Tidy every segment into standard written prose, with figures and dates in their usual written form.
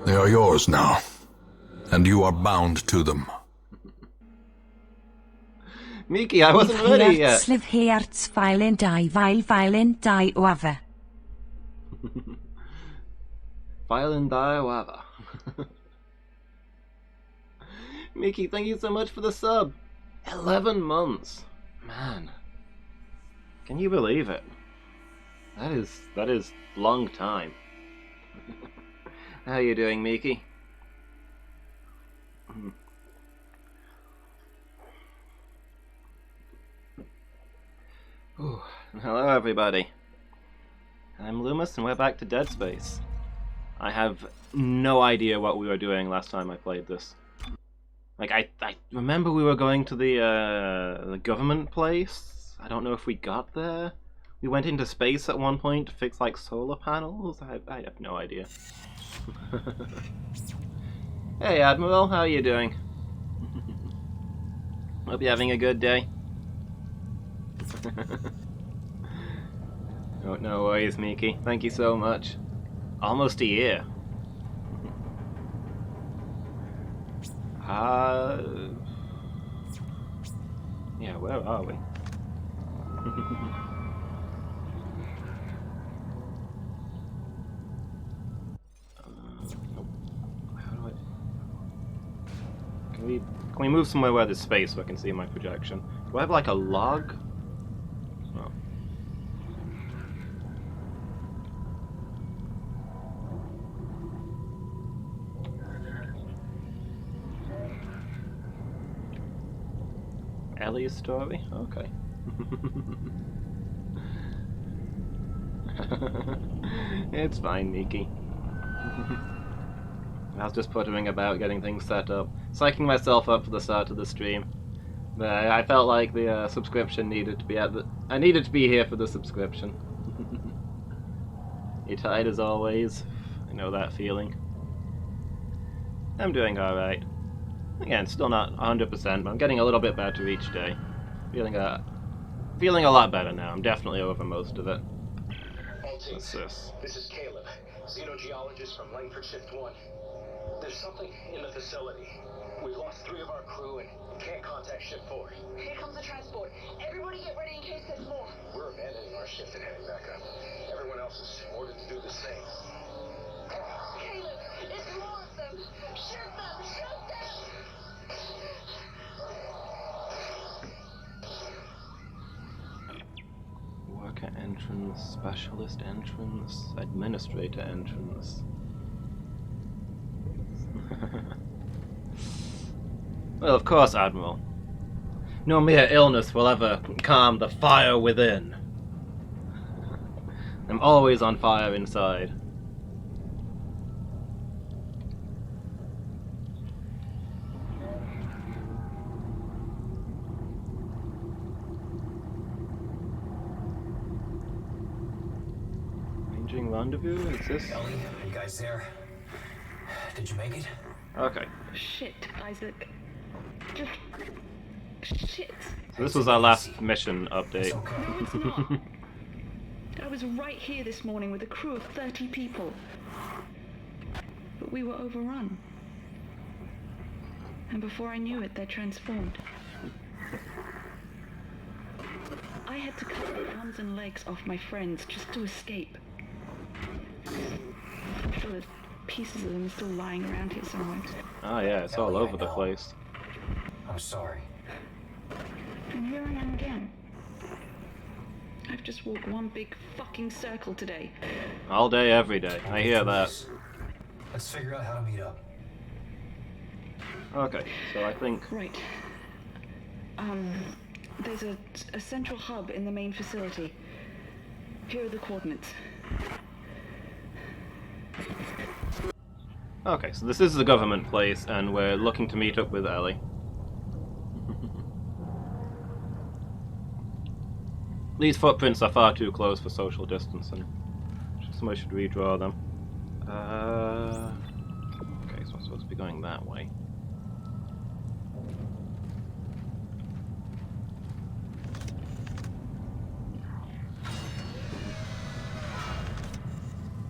They are yours now, and you are bound to them. Miki, I wasn't ready yet. Sliv hearts violin die wava. Violin die wava. Miki, thank you so much for the sub. 11 months. Man. Can you believe it? That is long time. How you doing, Miki? Ooh. Hello everybody. I'm Loomis and we're back to Dead Space. I have no idea what we were doing last time I played this. Like, I remember we were going to the government place. I don't know if we got there. We went into space at one point to fix, like, solar panels. I have no idea. Hey, Admiral, how are you doing? Hope you're having a good day. Oh, no worries, Miki. Thank you so much. Almost a year. Yeah, where are we? Nope. How do I... Can we move somewhere where there's space so I can see my projection? Do I have like a log? Oh. Ellie's story? Okay. It's fine, Miki. I was just puttering about getting things set up, psyching myself up for the start of the stream. But I felt like the subscription needed to be I needed to be here for the subscription. You tired as always? I know that feeling. I'm doing alright. Again, still not 100%, but I'm getting a little bit better each day. Feeling a lot better now. I'm definitely over most of it. What's this? This is Caleb, xenogeologist from Langford Shift 1. There's something in the facility. We've lost 3 of our crew and can't contact Shift 4. Here comes the transport. Everybody get ready in case there's more. We're abandoning our shift and heading back up. Everyone else is ordered to do the same. Caleb, it's more of them. Shoot them! Shoot them! Worker entrance, specialist entrance, administrator entrance. Well, of course, Admiral. No mere illness will ever calm the fire within. I'm always on fire inside. Arranging rendezvous? Is this? Ellie, are you guys there? Did you make it? Okay. Shit, Isaac. Just... shit. So this was our last mission update. No, it's not. I was right here this morning with a crew of 30 people. But we were overrun. And before I knew it, they transformed. I had to cut the arms and legs off my friends just to escape. I'm sure there's pieces of them still lying around here somewhere. Oh yeah, it's all over the place. I'm sorry. And here I am again. I've just walked one big fucking circle today. All day, every day. I hear that. Let's figure out how to meet up. Okay, so I think... Right. There's a central hub in the main facility. Here are the coordinates. Okay, so this is the government place, and we're looking to meet up with Ellie. These footprints are far too close for social distancing. Somebody should redraw them. Okay, so I'm supposed to be going that way.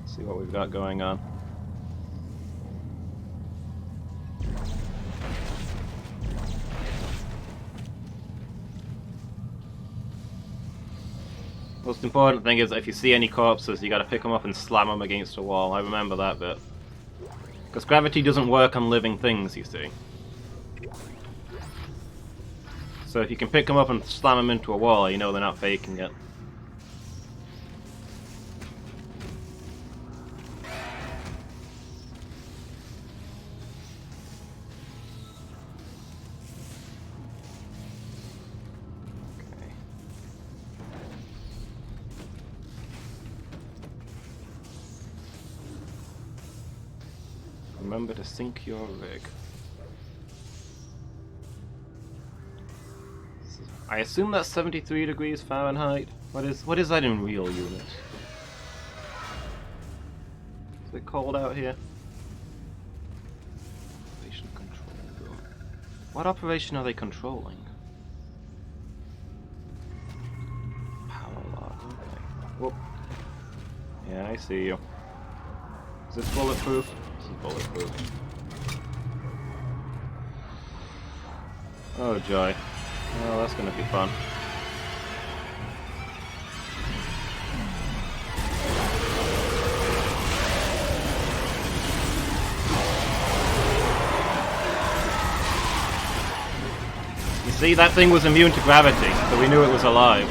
Let's see what we've got going on. Most important thing is if you see any corpses, you gotta pick them up and slam them against a wall. I remember that bit. Because gravity doesn't work on living things, you see. So if you can pick them up and slam them into a wall, you know they're not faking it. Remember to sync your rig. I assume that's 73 degrees Fahrenheit. What is that in real units? Is it cold out here? Operation control room. What operation are they controlling? Power lock. Okay. Whoop. Yeah, I see you. Is this bulletproof? This is bulletproof. Oh joy. Oh, that's gonna be fun. You see, that thing was immune to gravity, so we knew it was alive.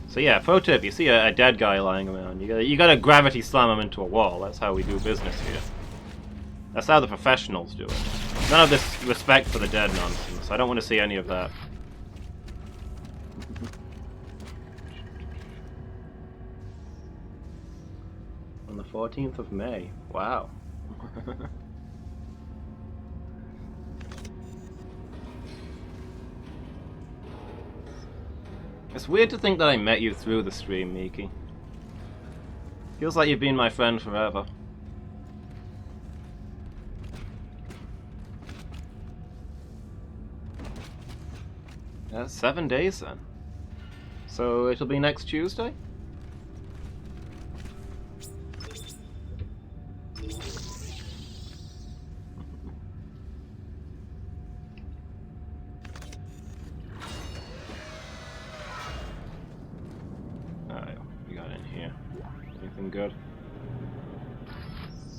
So yeah, pro tip, you see a dead guy lying around, you gotta gravity slam him into a wall. That's how we do business here. That's how the professionals do it. None of this respect for the dead nonsense. I don't want to see any of that. On the 14th of May. Wow. It's weird to think that I met you through the stream, Miki. Feels like you've been my friend forever. That's 7 days then. So it'll be next Tuesday? Good.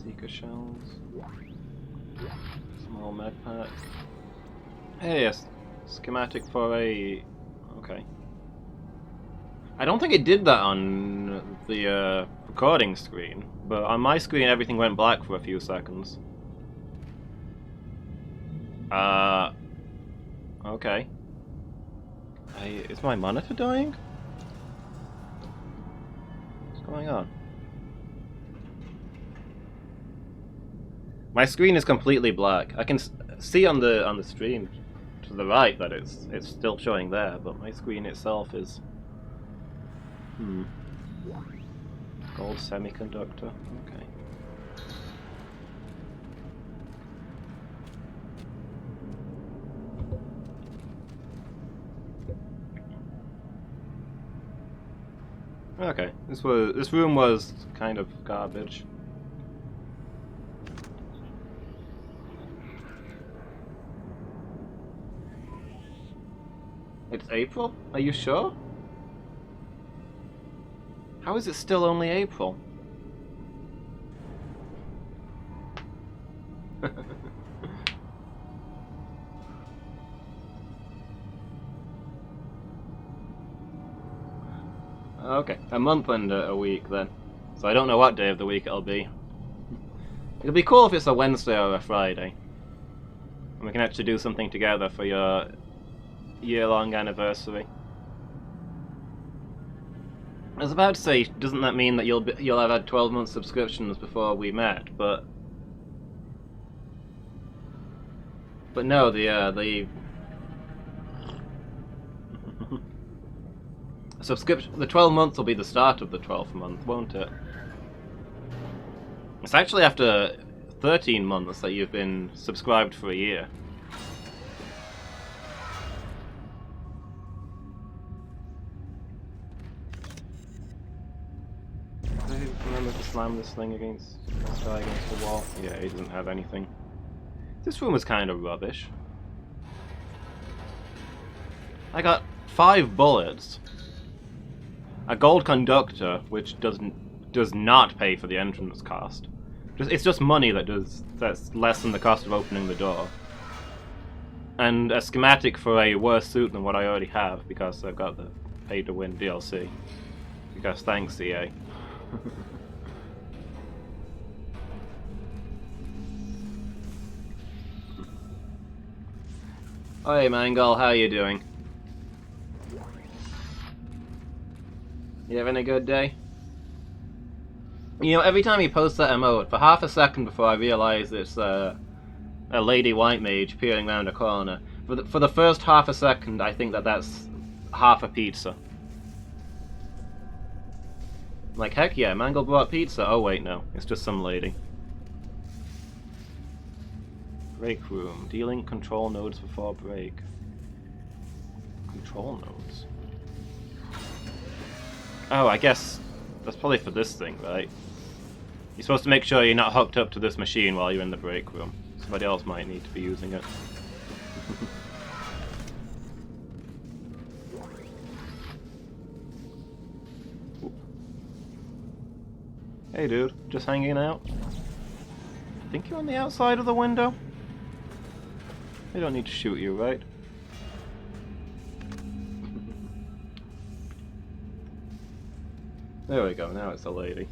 Seeker shells. Small med pack. Hey, yes. Schematic for a... Okay. I don't think it did that on the recording screen, but on my screen everything went black for a few seconds. Okay. Is my monitor dying? What's going on? My screen is completely black. I can see on the stream to the right that it's still showing there, but my screen itself is gold semiconductor. Okay. Okay. This room was kind of garbage. It's April? Are you sure? How is it still only April? Okay, a month and a week then. So I don't know what day of the week it'll be. It'll be cool if it's a Wednesday or a Friday. And we can actually do something together for your year-long anniversary. I was about to say, doesn't that mean that you'll have had 12-month subscriptions before we met? But no, the subscription, the 12 months will be the start of the 12th month, won't it? It's actually after 13 months that you've been subscribed for a year. Do I remember to slam this thing against this guy against the wall? Yeah, he doesn't have anything. This room is kind of rubbish. I got 5 bullets, a gold conductor, which does not pay for the entrance cost. It's just money that's less than the cost of opening the door. And a schematic for a worse suit than what I already have, because I've got the pay to win DLC. Because thanks, EA. Hey Mangle, how you doing? You having a good day? You know, every time he posts that emote, for half a second before I realise it's a lady white mage peering around a corner, for the first half a second I think that's half a pizza. Like, heck yeah, Mangle brought pizza. Oh wait, no, it's just some lady. Break room. Delink control nodes before break. Control nodes? Oh, I guess that's probably for this thing, right? You're supposed to make sure you're not hooked up to this machine while you're in the break room. Somebody else might need to be using it. Hey dude, just hanging out? I think you're on the outside of the window? They don't need to shoot you, right? There we go, now it's a lady.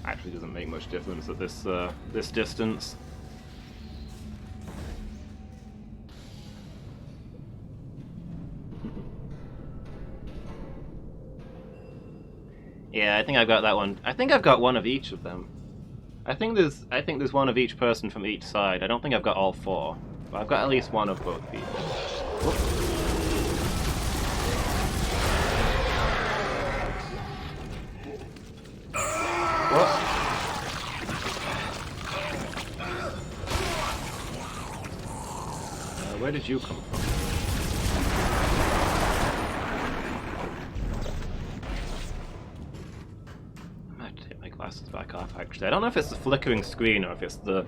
Actually doesn't make much difference at this distance. Yeah, I think I've got that one. I think I've got one of each of them. I think there's one of each person from each side. I don't think I've got all 4, but I've got at least one of both people. Whoops. What? Where did you come from? I have to take my glasses back off, actually. I don't know if it's the flickering screen or if it's the...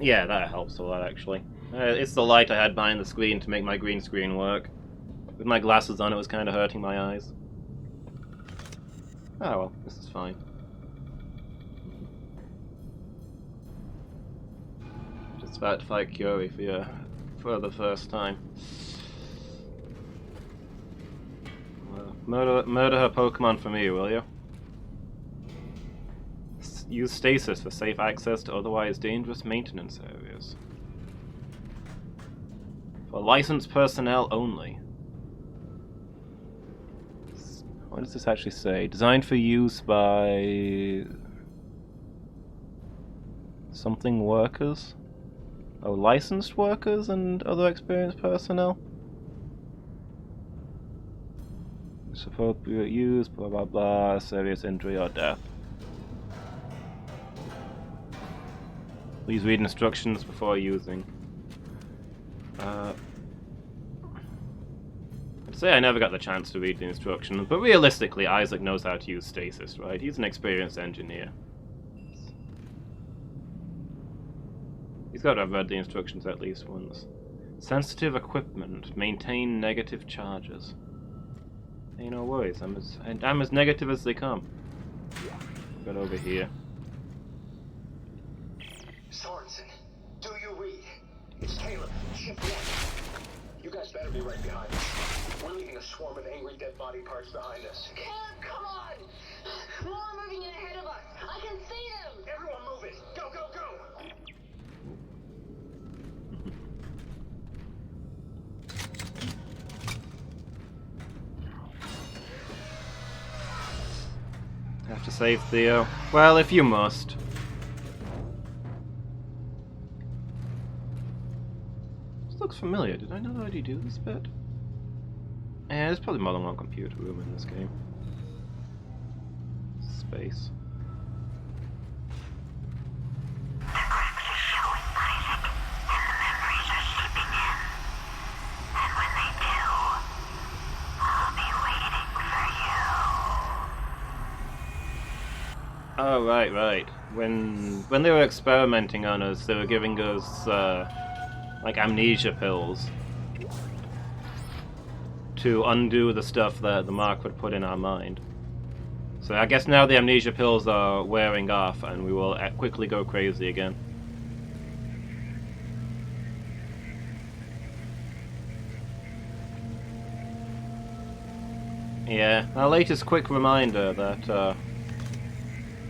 Yeah, that helps a lot, actually. It's the light I had behind the screen to make my green screen work. With my glasses on, it was kind of hurting my eyes. Oh well, this is fine. Just about to fight Curie for the first time. Well, murder her Pokemon for me, will you? Use stasis for safe access to otherwise dangerous maintenance areas. For licensed personnel only. What does this actually say? Designed for use by... something workers? Oh, licensed workers and other experienced personnel? It's appropriate use, blah blah blah, serious injury or death. Please read instructions before using. I'd say I never got the chance to read the instructions, but realistically, Isaac knows how to use stasis, right? He's an experienced engineer. He's got to have read the instructions at least once. Sensitive equipment. Maintain negative charges. Hey, no worries. I'm as negative as they come. Got over here. Sorensen, do you read? It's Caleb, Shift 1. You guys better be right behind us. We're leaving a swarm of angry dead body parts behind us. Caleb, come on! More are moving in ahead of us. I can see them! Everyone move it! Go, go, go! Have to save Theo. Well, if you must. This looks familiar. Did I not already do this bit? Yeah, there's probably more than one computer room in this game. Space. Oh, right. When they were experimenting on us, they were giving us, like, amnesia pills to undo the stuff that the Mark would put in our mind. So I guess now the amnesia pills are wearing off, and we will quickly go crazy again. Yeah, our latest quick reminder that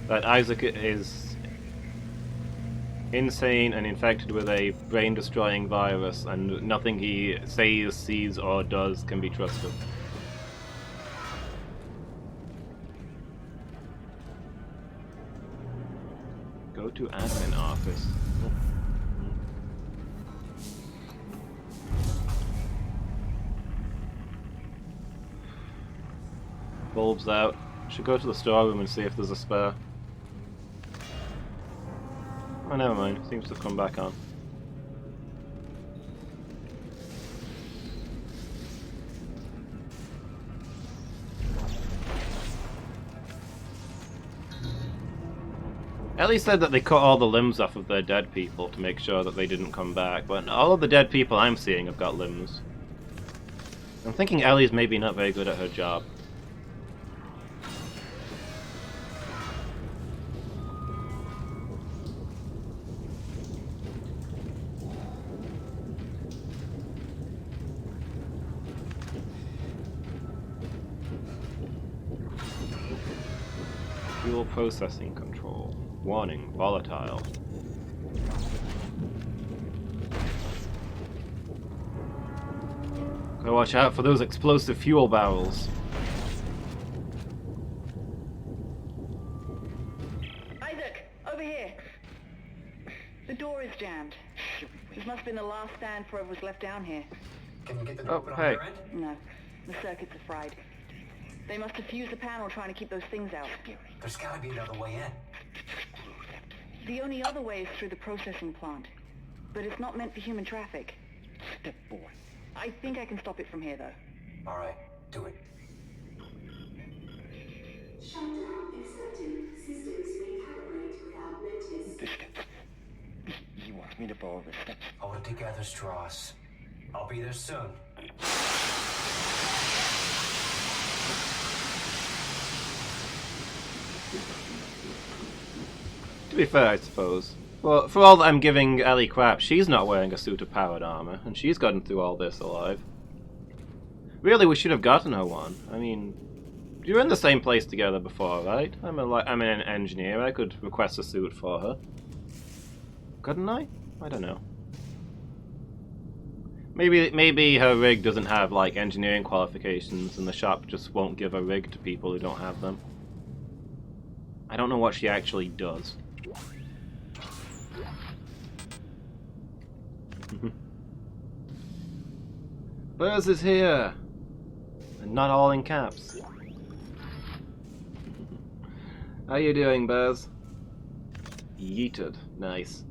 that Isaac is insane and infected with a brain-destroying virus, and nothing he says, sees, or does can be trusted. Go to admin office. Bulb's out. Should go to the storeroom and see if there's a spare. Oh, never mind. Seems to have come back on. Ellie said that they cut all the limbs off of their dead people to make sure that they didn't come back, but all of the dead people I'm seeing have got limbs. I'm thinking Ellie's maybe not very good at her job. Fuel processing control. Warning, volatile. Gotta watch out for those explosive fuel barrels. Isaac, over here. The door is jammed. This must have been the last stand for whoever was left down here. Can you get the door open on hey. your end? No, the circuits are fried. They must have fused the panel trying to keep those things out. There's gotta be another way in. The only other way is through the processing plant. But it's not meant for human traffic. Step boy. I think I can stop it from here, though. Alright, do it. Shutdown accepted. Systems recalibrate without notice. The steps. You want me to follow the steps? Hold it together, Strauss. I'll be there soon. To be fair, I suppose. Well, for all that I'm giving Ellie crap, she's not wearing a suit of powered armor, and she's gotten through all this alive. Really, we should have gotten her one. I mean, you were in the same place together before, right? I'm an engineer. I could request a suit for her. Couldn't I? I don't know. Maybe her rig doesn't have like engineering qualifications, and the shop just won't give a rig to people who don't have them. I don't know what she actually does. Buzz is here! And not all in caps. How you doing, Buzz? Yeeted. Nice.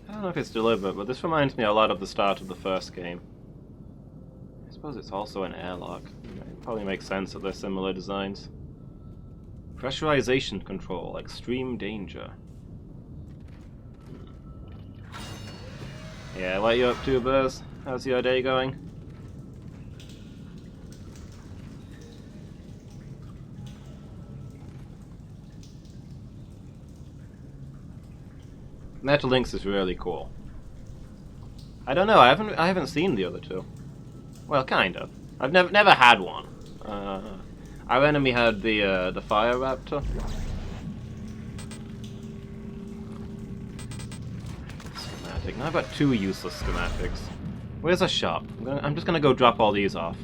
I don't know if it's deliberate, but this reminds me a lot of the start of the first game. I suppose it's also an airlock. It probably makes sense that they're similar designs. Pressurization control, extreme danger. Yeah, what you up to, Buzz? How's your day going? Metalinks is really cool. I don't know. I haven't seen the other two. Well, kind of. I've never had one. Our enemy had the fire raptor. Schematic. Now I've got two useless schematics. Where's a shop? I'm just gonna go drop all these off.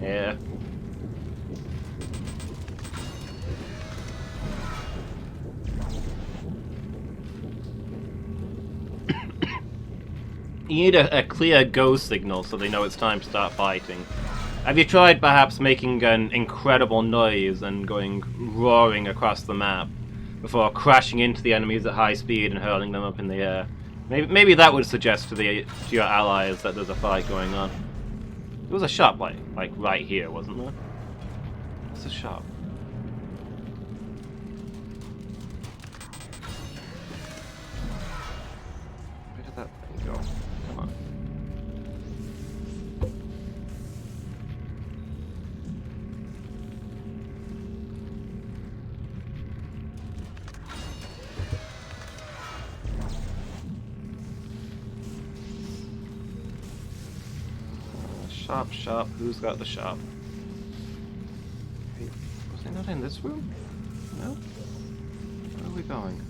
Yeah. You need a clear go signal so they know it's time to start fighting. Have you tried perhaps making an incredible noise and going roaring across the map before crashing into the enemies at high speed and hurling them up in the air? Maybe that would suggest to your allies that there's a fight going on. There was a shop like right here, wasn't there? What's the shop? Where did that thing go? Come on. Shop. Who's got the shop? Hey, was it not in this room? No? Where are we going?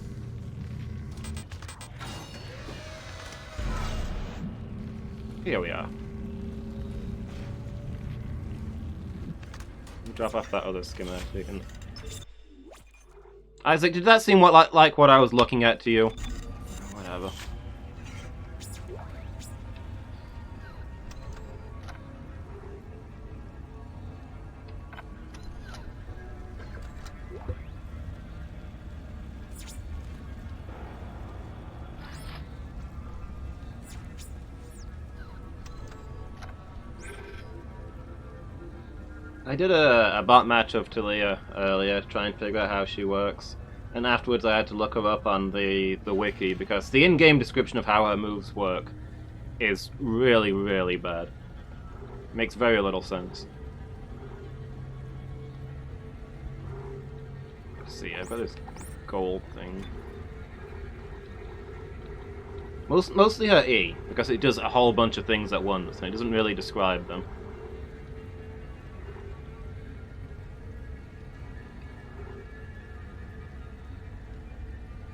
Here we are. Drop off that other schematic and... Isaac, did that seem like what I was looking at to you? Whatever. I did a bot match of Talia earlier, trying to figure out how she works. And afterwards I had to look her up on the wiki, because the in-game description of how her moves work is really, really bad. It makes very little sense. Let's see, I've got this gold thing. Mostly her E, because it does a whole bunch of things at once, and it doesn't really describe them.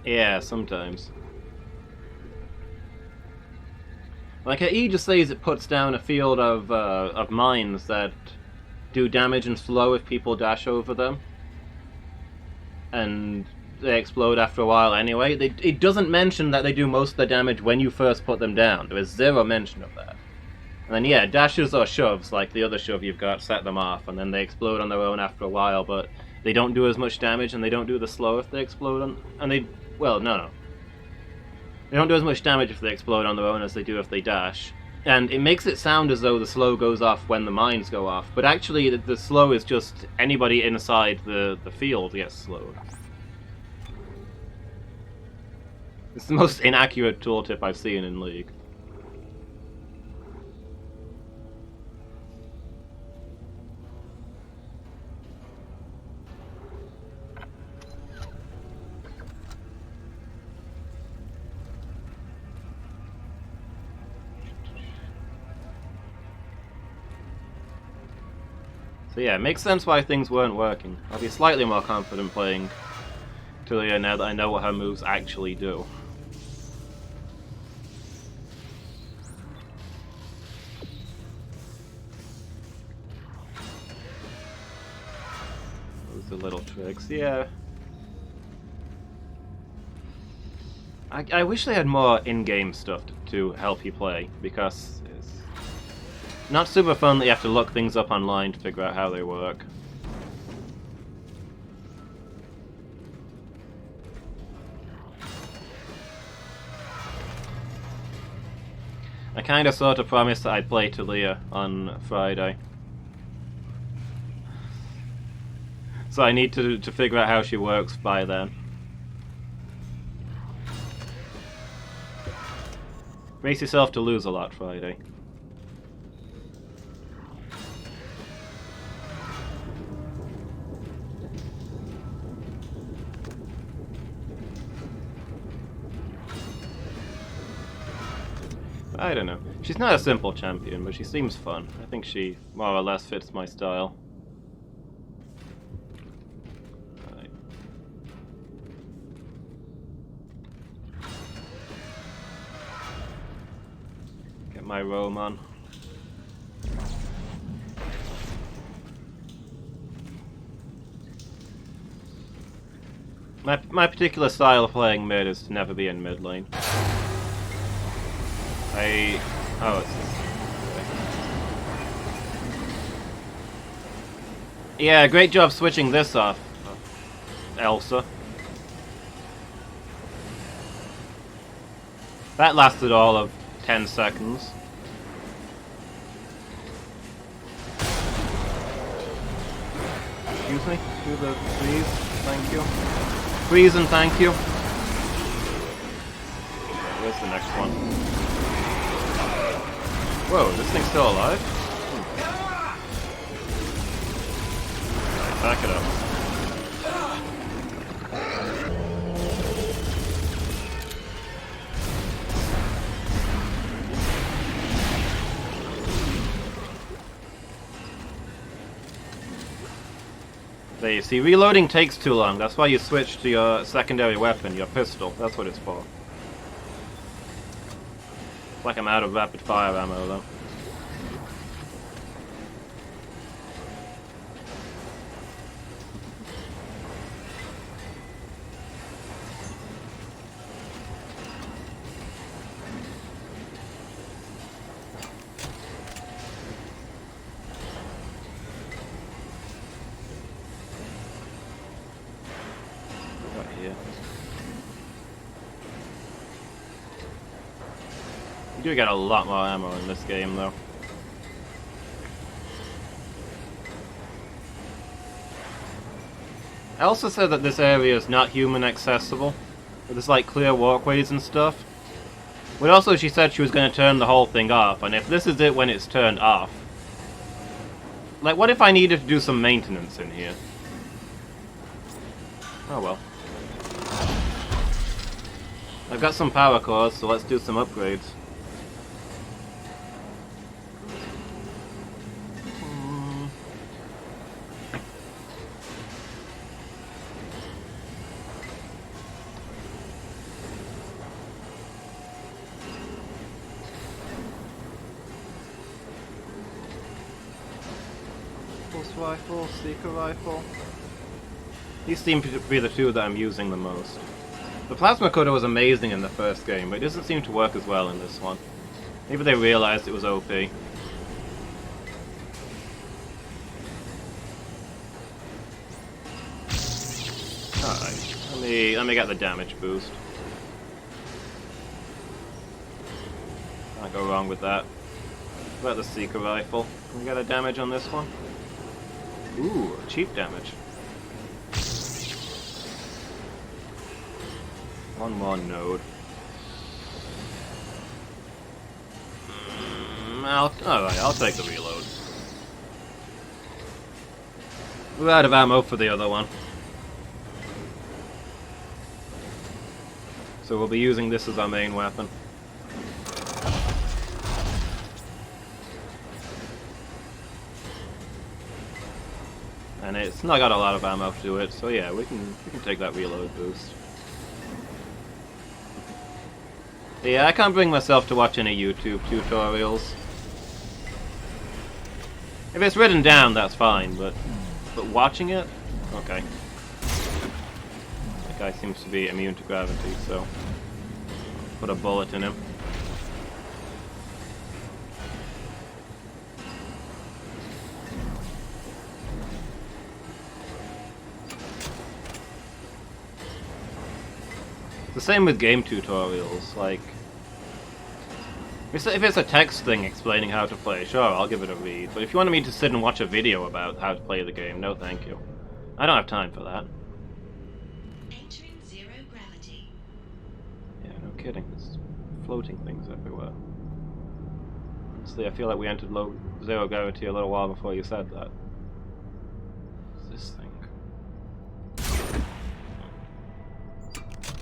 Yeah, sometimes. Like her E just says it puts down a field of mines that do damage and slow if people dash over them. And they explode after a while anyway. It doesn't mention that they do most of the damage when you first put them down. There is zero mention of that. And then yeah, dashes or shoves, like the other shove you've got, set them off, and then they explode on their own after a while, but they don't do as much damage and they don't do the slow if they explode on... And they... Well, no. They don't do as much damage if they explode on their own as they do if they dash. And it makes it sound as though the slow goes off when the mines go off, but actually the slow is just anybody inside the field gets slowed. It's the most inaccurate tooltip I've seen in League. So yeah, it makes sense why things weren't working. I'll be slightly more confident playing Talia now that I know what her moves actually do. Those are little tricks, yeah. I wish they had more in-game stuff to help you play, because it's not super fun that you have to look things up online to figure out how they work. I kinda sort of promised that I'd play Talia on Friday. So I need to figure out how she works by then. Brace yourself to lose a lot Friday. I don't know. She's not a simple champion, but she seems fun. I think she more or less fits my style. Right. Get my roam on. My particular style of playing mid is to never be in mid lane. Oh, yeah, great job switching this off, Elsa. That lasted all of 10 seconds. Excuse me? Do the freeze, thank you. Freeze and thank you. Where's the next one? Whoa, this thing's still alive? Back it up. There you see, reloading takes too long. That's why you switch to your secondary weapon, your pistol. That's what it's for. It's like I'm out of rapid fire ammo though. You do get a lot more ammo in this game, though. Elsa said that this area is not human accessible. There's like clear walkways and stuff. But also she said she was going to turn the whole thing off, and if this is it when it's turned off... Like, what if I needed to do some maintenance in here? Oh well. I've got some power cores, so let's do some upgrades. Rifle, Seeker Rifle. These seem to be the two that I'm using the most. The Plasma Cutter was amazing in the first game, but it doesn't seem to work as well in this one. Maybe they realized it was OP. Alright, let me get the damage boost. Can't go wrong with that. What about the Seeker Rifle? Can we get a damage on this one? Ooh, cheap damage. One more node. Alright, I'll take the reload. We're out of ammo for the other one. So we'll be using this as our main weapon. And it's not got a lot of ammo to it, so yeah, we can take that reload boost. Yeah, I can't bring myself to watch any YouTube tutorials. If it's written down, that's fine, but watching it? Okay. That guy seems to be immune to gravity, so put a bullet in him. The same with game tutorials, like... If it's a text thing explaining how to play, sure, I'll give it a read. But if you wanted me to sit and watch a video about how to play the game, no thank you. I don't have time for that. Entering zero gravity. Yeah, no kidding. There's floating things everywhere. Honestly, I feel like we entered zero gravity a little while before you said that. What's this thing?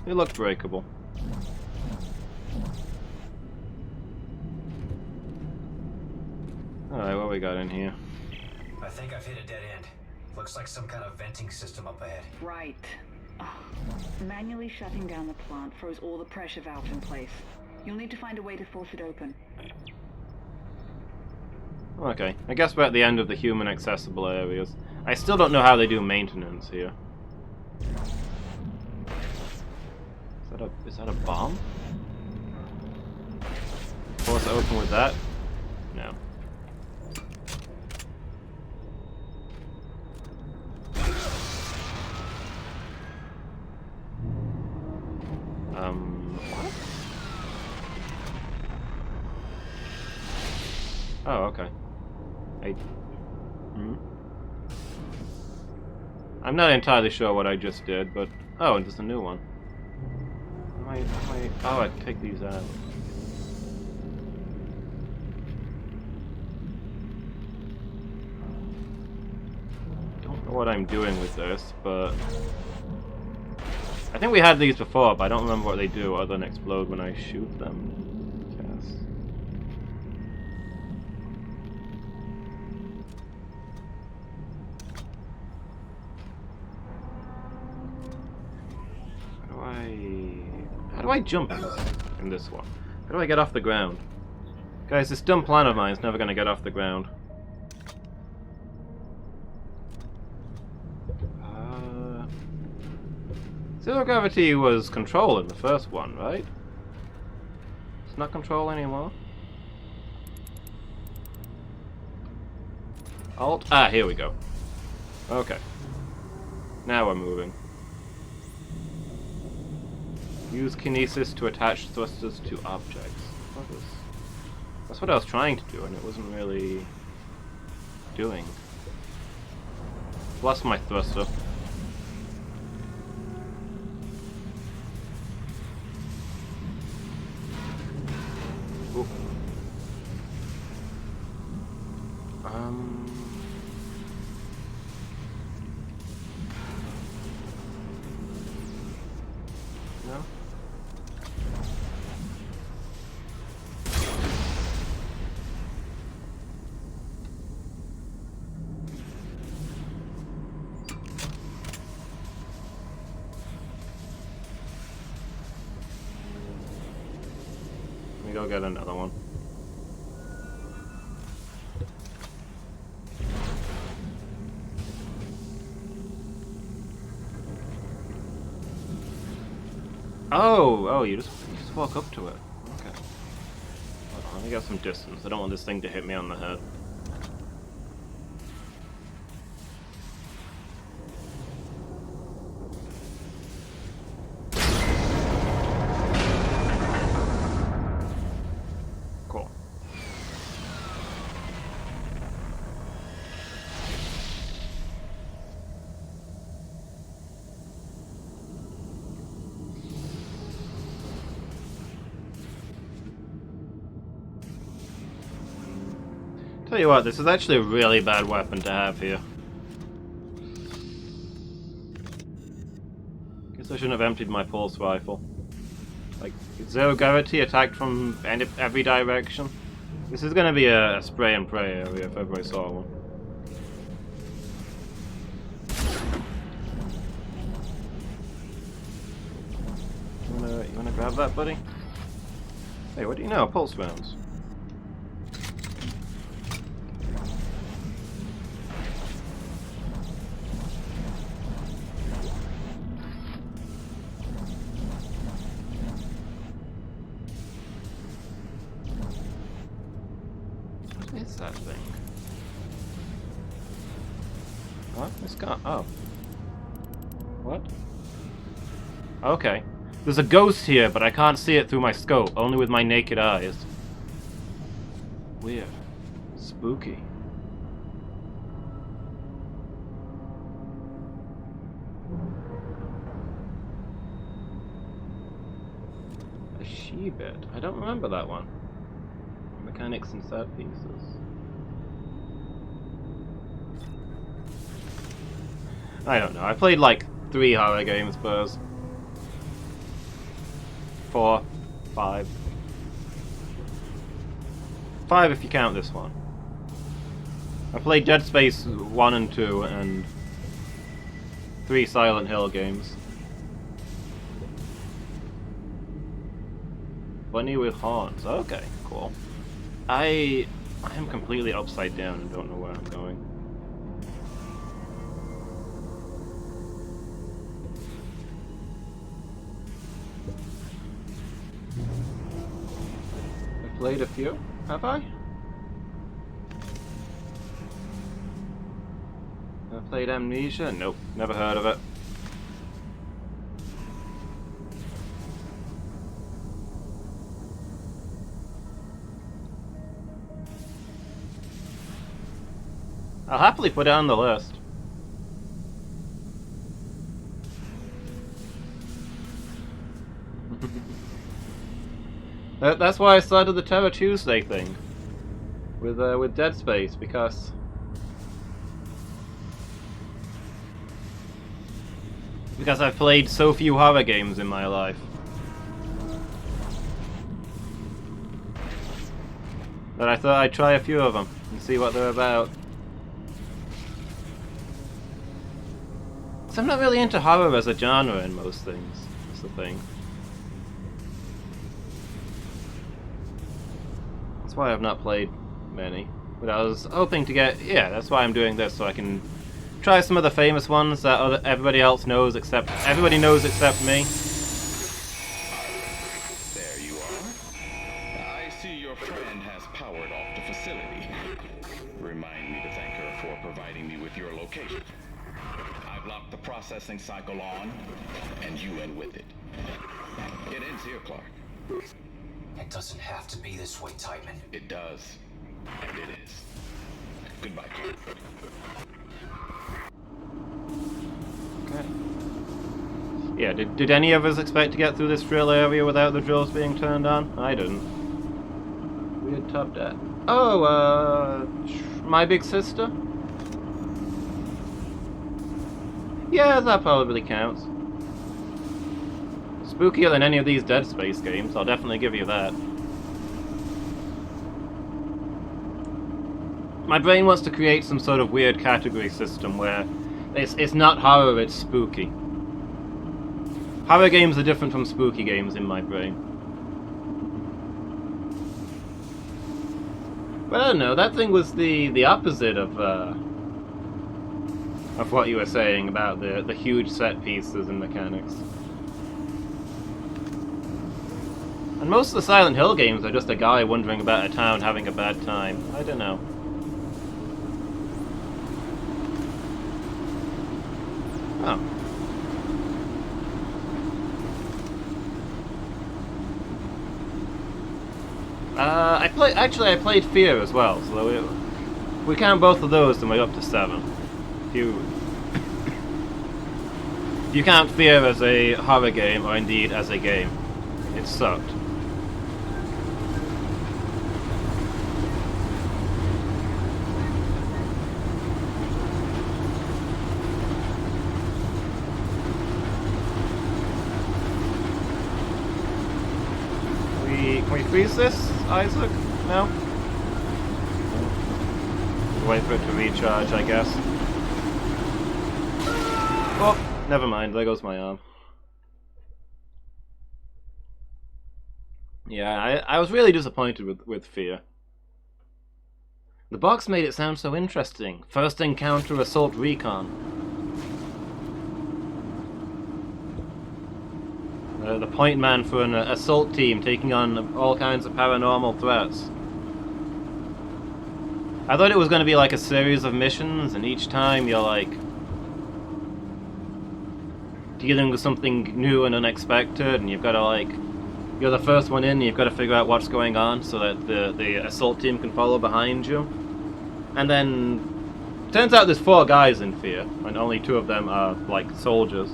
It looked breakable. Alright, what we got in here? I think I've hit a dead end. Looks like some kind of venting system up ahead. Right. Manually shutting down the plant froze all the pressure valves in place. You'll need to find a way to force it open. Okay, I guess we're at the end of the human accessible areas. I still don't know how they do maintenance here. Is that a bomb? Force it open with that? No. What? Oh, okay. I'm not entirely sure what I just did, but... Oh, and there's a new one. Oh, I picked these out. Don't know what I'm doing with this, but... I think we had these before, but I don't remember what they do other than explode when I shoot them. Yes. How do I jump in this one? How do I get off the ground? Guys, this dumb plan of mine is never going to get off the ground. Zero gravity was control in the first one, right? It's not control anymore. Alt? Ah, here we go. Okay. Now we're moving. Use kinesis to attach thrusters to objects. That's what I was trying to do, and it wasn't really doing. Lost my thruster. Ooh. No? Let me go get another one. Oh, you just walk up to it. Okay. Hold on, let me get some distance. I don't want this thing to hit me on the head. Cool. Tell you what, this is actually a really bad weapon to have here. Guess I shouldn't have emptied my pulse rifle. Like, zero gravity attacked from every direction. This is gonna be a spray and pray area if ever I saw one. You wanna grab that, buddy? Hey, what do you know? Pulse rounds. What is that thing? What? It's got... Oh. What? Okay. There's a ghost here, but I can't see it through my scope, only with my naked eyes. Weird. Spooky. A she-bit. I don't remember that one. Mechanics and set pieces. I don't know. I played like 3 horror games, Buzz. 4, 5. 5 if you count this one. I played Dead Space 1 and 2 and 3 Silent Hill games. Bunny with horns. Okay, cool. I am completely upside down and don't know where I'm going. played a few, have I? I've played Amnesia? Nope, never heard of it. I'll happily put it on the list. That's why I started the Terror Tuesday thing with Dead Space, because I've played so few horror games in my life. That I thought I'd try a few of them and see what they're about. So I'm not really into horror as a genre in most things. That's the thing. That's why I've not played many. But I was hoping to get... Yeah, that's why I'm doing this, so I can try some of the famous ones that everybody else knows except... Everybody knows except me. There you are. I see your friend has powered off the facility. Remind me to thank her for providing me with your location. I've locked the processing cycle on, and you in with it. It ends here, Clark. It doesn't have to be this way, Tideman. It does. And it is. Goodbye, Clark. Okay. Yeah, did any of us expect to get through this drill area without the drills being turned on? I didn't. Weird top deck. Oh, my big sister? Yeah, that probably counts. Spookier than any of these Dead Space games, I'll definitely give you that. My brain wants to create some sort of weird category system where it's not horror, it's spooky. Horror games are different from spooky games in my brain. But I don't know, that thing was the opposite of what you were saying about the huge set pieces and mechanics. And most of the Silent Hill games are just a guy wandering about a town having a bad time. I don't know. Oh. I played Fear as well, so we count both of those and we're up to 7. If you count Fear as a horror game, or indeed as a game, it sucked. Can we freeze this, Isaac? No? Wait for it to recharge, I guess. Oh, never mind, there goes my arm. Yeah, I was really disappointed with Fear. The box made it sound so interesting. First encounter assault recon. The point man for an assault team taking on all kinds of paranormal threats. I thought it was going to be like a series of missions, and each time you're like dealing with something new and unexpected, and you've got to like, you're the first one in, and you've got to figure out what's going on so that the assault team can follow behind you. And then turns out there's 4 guys in Fear, and only 2 of them are like soldiers.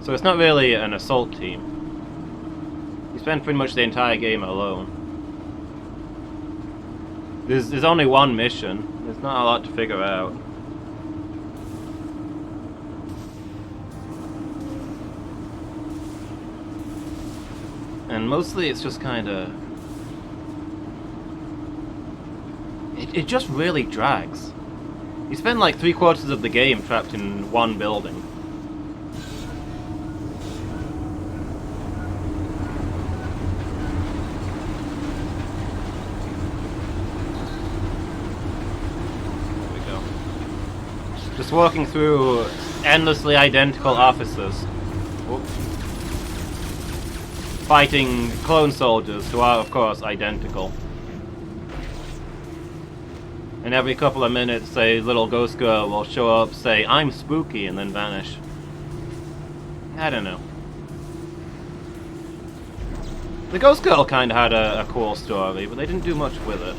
So it's not really an assault team. You spend pretty much the entire game alone. There's only one mission. There's not a lot to figure out. And mostly it's just kinda... It just really drags. You spend like 3/4 of the game trapped in one building. Just walking through endlessly identical officers. Whoops. Fighting clone soldiers who are, of course, identical. And every couple of minutes, a little ghost girl will show up, say, "I'm spooky," and then vanish. I don't know. The ghost girl kind of had a cool story, but they didn't do much with it.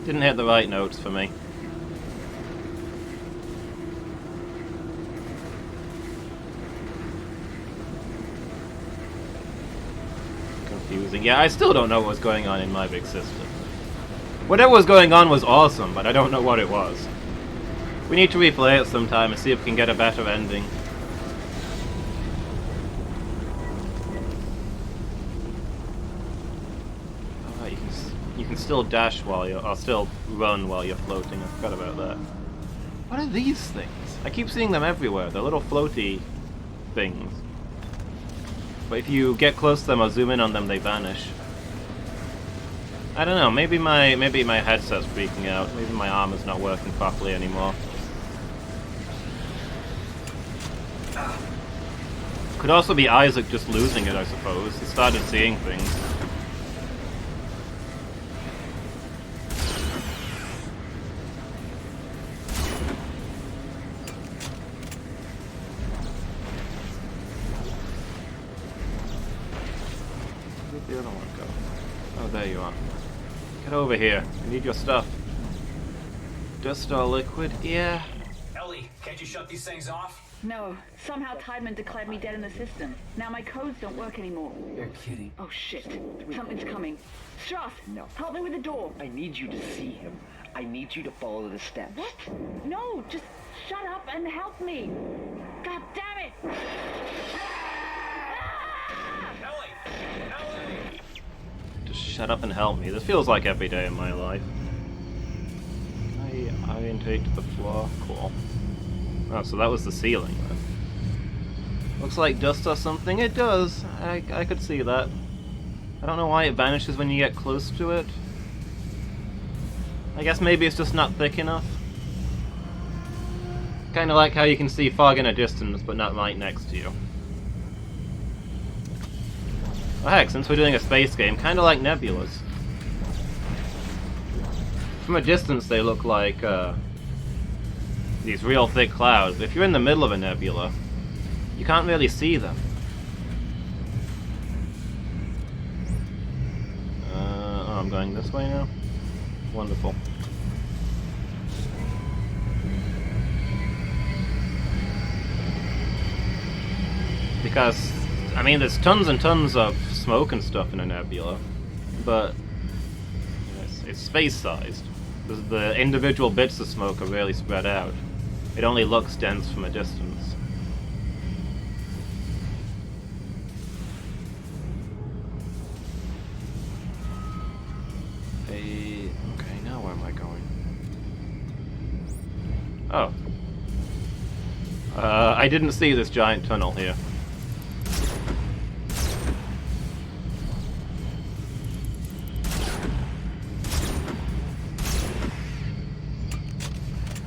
Didn't hit the right notes for me. Confusing. Yeah, I still don't know what was going on in my big system. Whatever was going on was awesome, but I don't know what it was. We need to replay it sometime and see if we can get a better ending. Alright, you can still dash while you're... or still run while you're floating. I forgot about that. What are these things? I keep seeing them everywhere. They're little floaty things. But if you get close to them or zoom in on them, they vanish. I don't know, maybe my headset's freaking out. Maybe my armor's not working properly anymore. Could also be Isaac just losing it, I suppose. He started seeing things. Where'd the other one go? Oh, there you are. Get over here. I need your stuff. Dust or liquid? Yeah. Ellie, can't you shut these things off? No. Somehow Tideman declared me dead in the system. Now my codes don't work anymore. You're kidding. Oh shit. Something's coming. Strauss! No. Help me with the door. I need you to see him. I need you to follow the steps. What? No, just shut up and help me. God damn it! Ellie! Just shut up and help me. This feels like every day in my life. Can I orientate to the floor? Cool. Oh, so that was the ceiling then. Looks like dust or something. It does. I could see that. I don't know why it vanishes when you get close to it. I guess maybe it's just not thick enough. Kinda like how you can see fog in a distance, but not right next to you. Well, heck, since we're doing a space game, kinda like nebulas. From a distance they look like, these real thick clouds. If you're in the middle of a nebula, you can't really see them. Oh, I'm going this way now? Wonderful. Because, I mean, there's tons and tons of smoke and stuff in a nebula, but it's space-sized. The individual bits of smoke are really spread out. It only looks dense from a distance. Okay, now where am I going? Oh. I didn't see this giant tunnel here.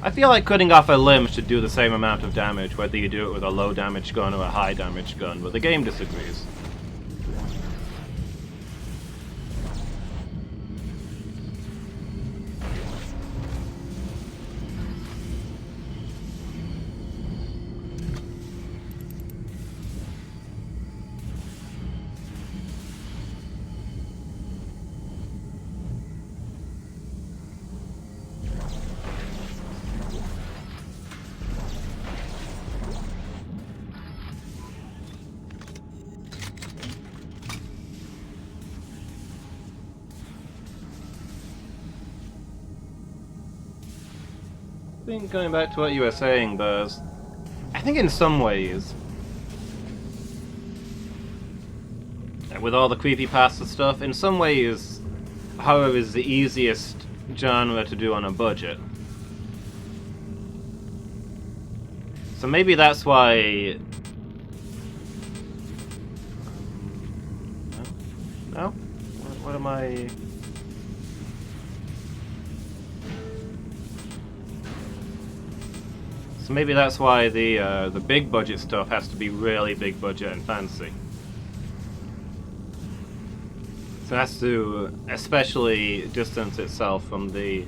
I feel like cutting off a limb should do the same amount of damage, whether you do it with a low damage gun or a high damage gun, but the game disagrees. I think going back to what you were saying, Buzz, I think in some ways, with all the creepypasta stuff, in some ways, horror is the easiest genre to do on a budget. So maybe that's why... No? What am I... So maybe that's why the big budget stuff has to be really big budget and fancy. So it has to especially distance itself from the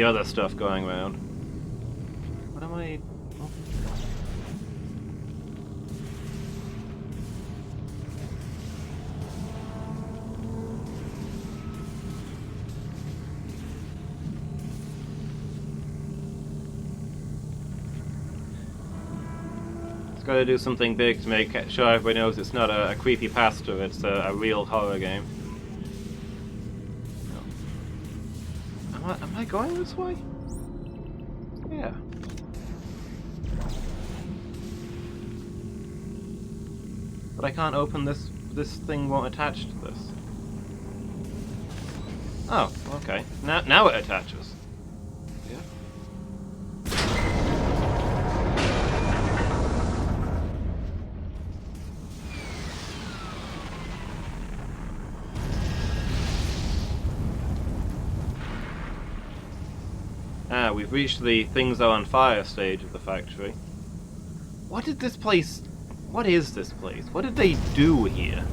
other stuff going around. What am I... Oh. It's got to do something big to make sure everybody knows it's not a creepy pasta, it's a real horror game. Am I going this way? Yeah. But I can't open this. This thing won't attach to this. Oh, okay. Now it attaches. Yeah. Ah, we've reached the things are on fire stage of the factory. What did this place... What is this place? What did they do here?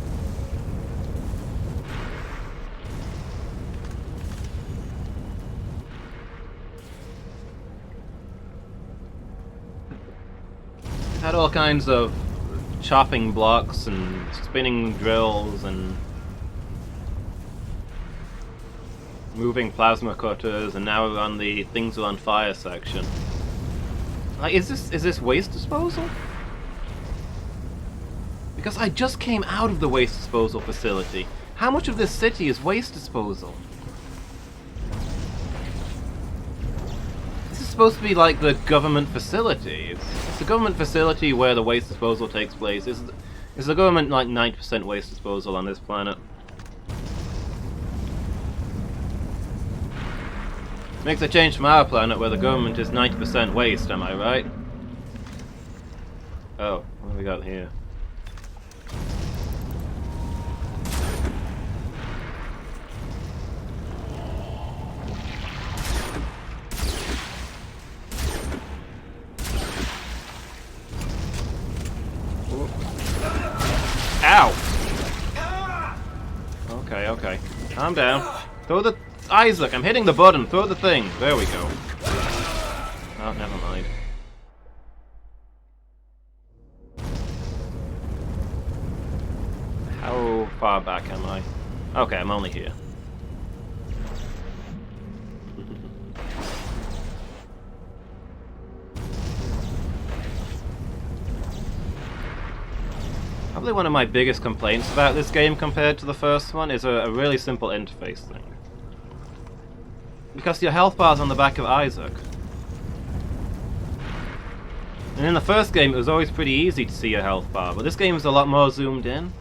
Had all kinds of chopping blocks and spinning drills and moving plasma cutters, and now we're on the things are on fire section. Like, is this waste disposal? Because I just came out of the waste disposal facility. How much of this city is waste disposal? This is supposed to be like the government facility. It's the government facility where the waste disposal takes place. Is the government like 90% waste disposal on this planet? Makes a change from our planet where the government is 90% waste, am I right? Oh, what have we got here? Ow! Okay, okay. Calm down. Throw the... Isaac, I'm hitting the button. Throw the thing. There we go. Oh, never mind. How far back am I? Okay, I'm only here. Probably one of my biggest complaints about this game compared to the first one is a really simple interface thing. Because your health bar's on the back of Isaac. And in the first game it was always pretty easy to see your health bar, but this game is a lot more zoomed in.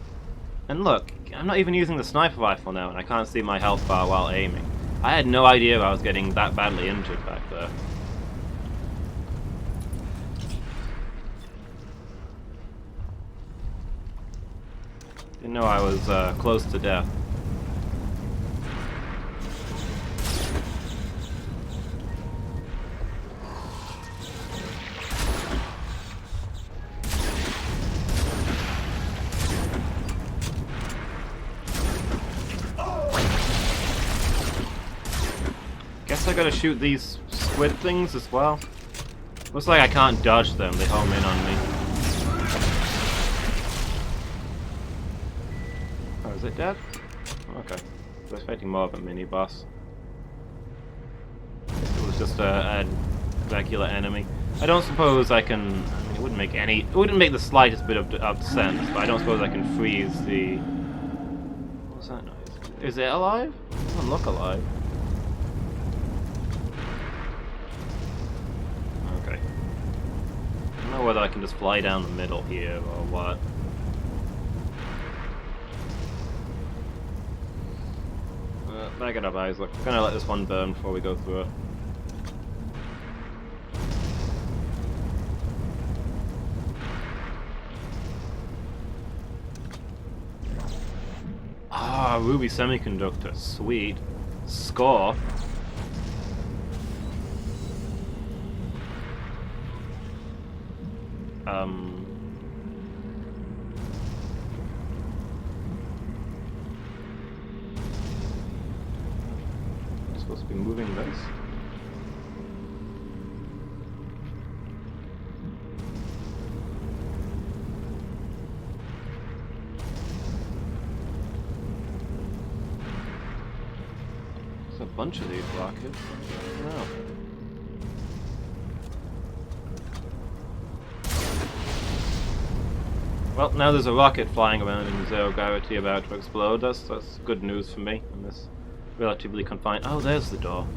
And look, I'm not even using the sniper rifle now and I can't see my health bar while aiming. I had no idea I was getting that badly injured back there. Didn't know I was close to death. Guess I gotta shoot these squid things as well. Looks like I can't dodge them, they home in on me. Oh, is it dead? Okay. I was expecting more of a mini-boss. It was just a regular enemy. I don't suppose I can... I mean, it wouldn't make the slightest bit of sense, but I don't suppose I can freeze the... What was that noise? Is it alive? It doesn't look alive. Okay. I don't know whether I can just fly down the middle here or what. Back it up, Isaac. I'm gonna let this one burn before we go through it. Ah, ruby semiconductor. Sweet. Score. supposed to be moving this. There's a bunch of these rockets. I don't know. Well, now there's a rocket flying around in zero gravity about to explode. That's good news for me in this relatively confined... Oh, there's the door.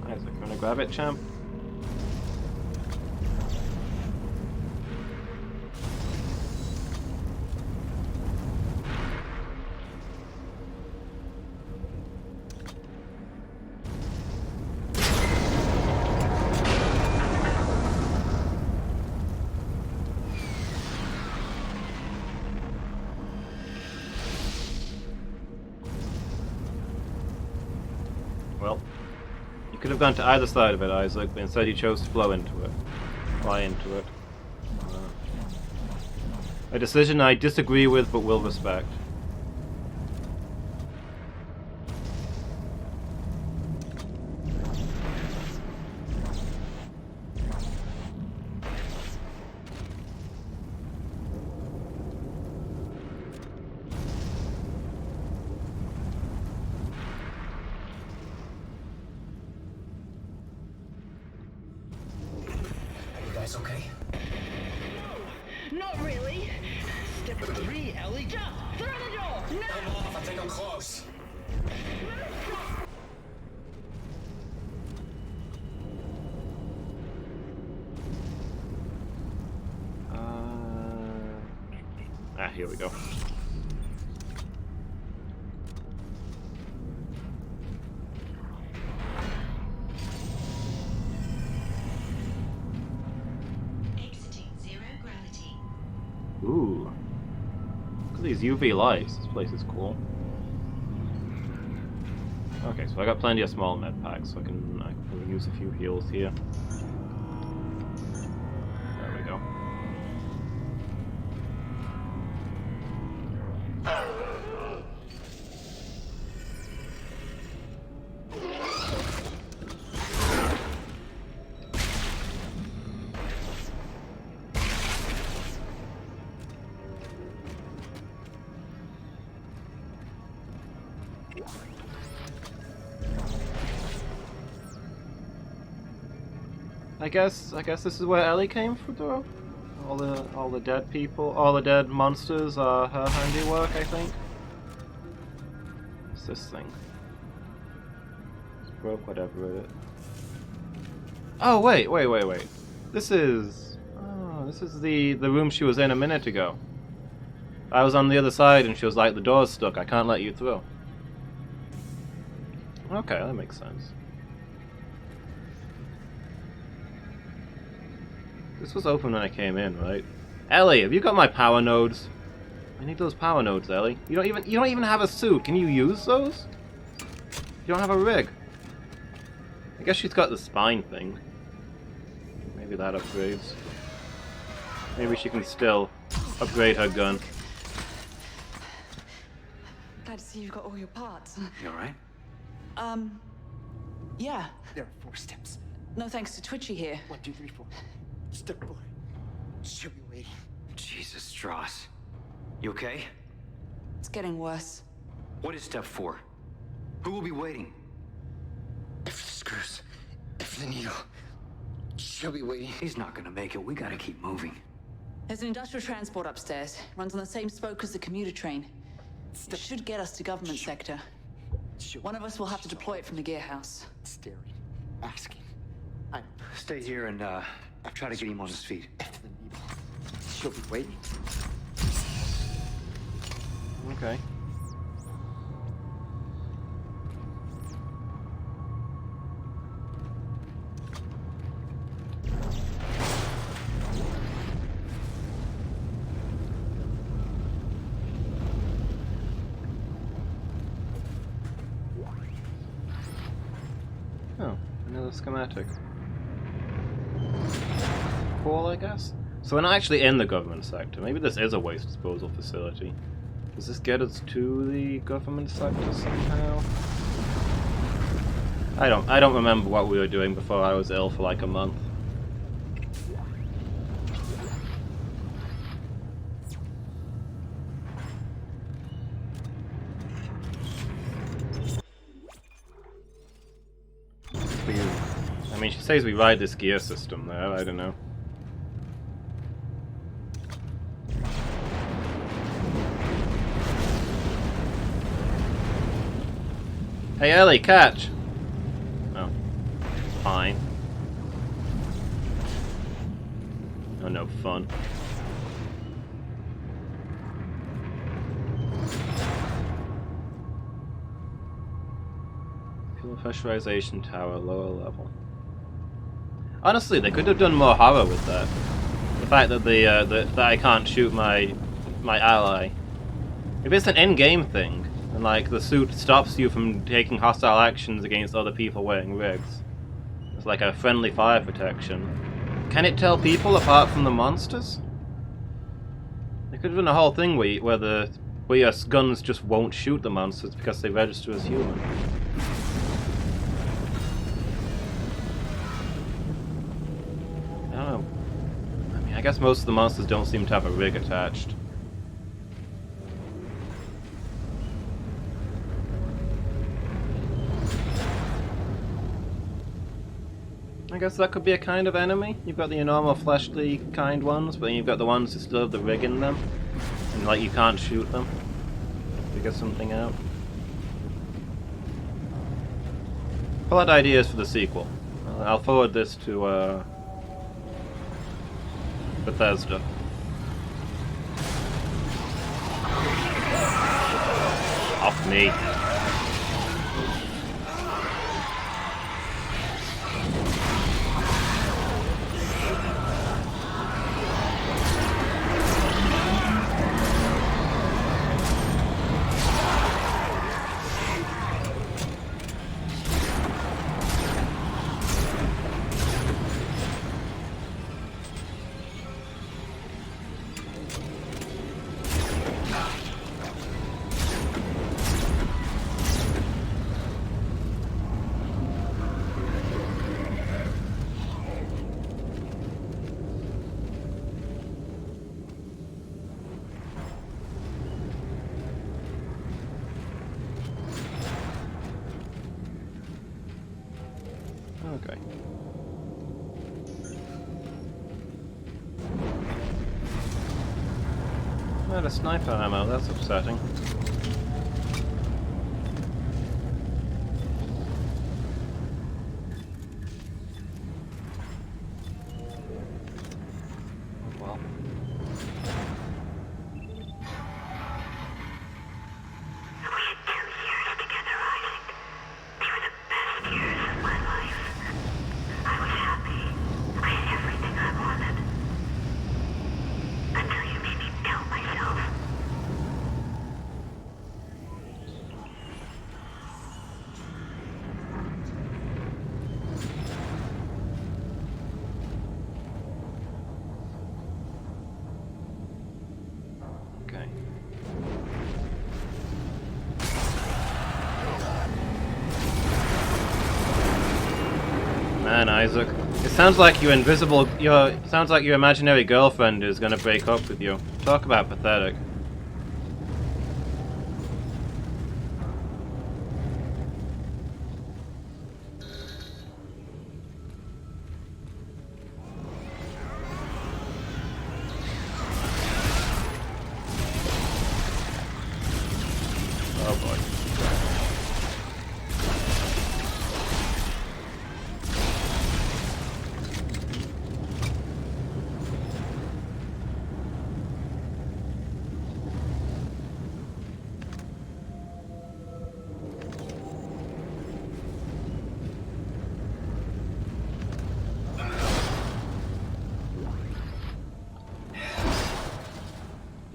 Isaac, gonna grab it, champ? Well, you could have gone to either side of it, Isaac, but instead you chose to fly into it. A decision I disagree with, but will respect. Guys okay? Not really. Step 3, Ellie. Jump! Through the door! No! I'm off. I think I'm close. Here we go. Exiting zero gravity. Ooh. Look at these UV lights. This place is cool. Okay, so I got plenty of small med packs, so I can probably use a few heals here. There we go. I guess this is where Ellie came through. All the dead people, all the dead monsters are her handiwork, I think. What's this thing? It's broke, whatever it is. Oh wait. This is the room she was in a minute ago. I was on the other side and she was like, the door's stuck, I can't let you through. Okay, that makes sense. This was open when I came in, right? Ellie, have you got my power nodes? I need those power nodes, Ellie. You don't even have a suit. Can you use those? You don't have a rig. I guess she's got the spine thing. Maybe that upgrades. Maybe she can still upgrade her gun. Glad to see you've got all your parts. You alright? Yeah. There are 4 steps. No thanks to Twitchy here. 1, 2, 3, 4. Step 4. She'll be waiting. Jesus, Strauss. You okay? It's getting worse. What is step 4? Who will be waiting? F the screws. F the needle. She'll be waiting. He's not gonna make it. We gotta keep moving. There's an industrial transport upstairs. Runs on the same spoke as the commuter train. It should get us to government sector. One of us will have to deploy it from the gear house. Staring. Asking. Stay here and, try to get him on his feet. F the needle. She'll be waiting. Okay. Oh, another schematic. Cool, I guess. So we're not actually in the government sector. Maybe this is a waste disposal facility. Does this get us to the government sector somehow? I don't remember what we were doing before I was ill for like a month. I mean, she says we ride this gear system there, I don't know. Hey Ellie, catch! Oh. Fine. Oh, no fun. Fuel pressurization tower, lower level. Honestly, they could have done more horror with that. The fact that that I can't shoot my ally. If it's an in-game thing, and like the suit stops you from taking hostile actions against other people wearing rigs, it's like a friendly fire protection. Can it tell people apart from the monsters? They could have done a whole thing where your guns just won't shoot the monsters because they register as human. I guess most of the monsters don't seem to have a rig attached. I guess that could be a kind of enemy. You've got the normal fleshly kind ones, but then you've got the ones who still have the rig in them. And like you can't shoot them. Figure something out. Plot ideas for the sequel. I'll forward this to Bethesda. Off me. Okay. Not a sniper ammo, that's upsetting. Oh well. Man, Isaac, it sounds like your imaginary girlfriend is gonna break up with you. Talk about pathetic. Oh boy.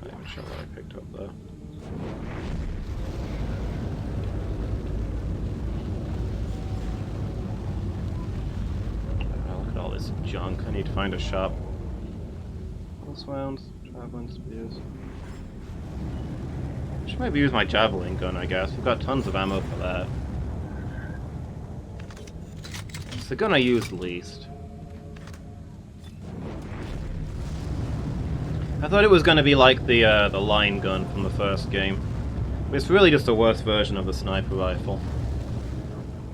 Not even sure what I picked up though. Look at all this junk. I need to find a shop. Pulse rounds, javelin spears. Should maybe use my javelin gun, I guess. We've got tons of ammo for that. It's the gun I use least. I thought it was going to be like the line gun from the first game. But it's really just a worse version of the sniper rifle.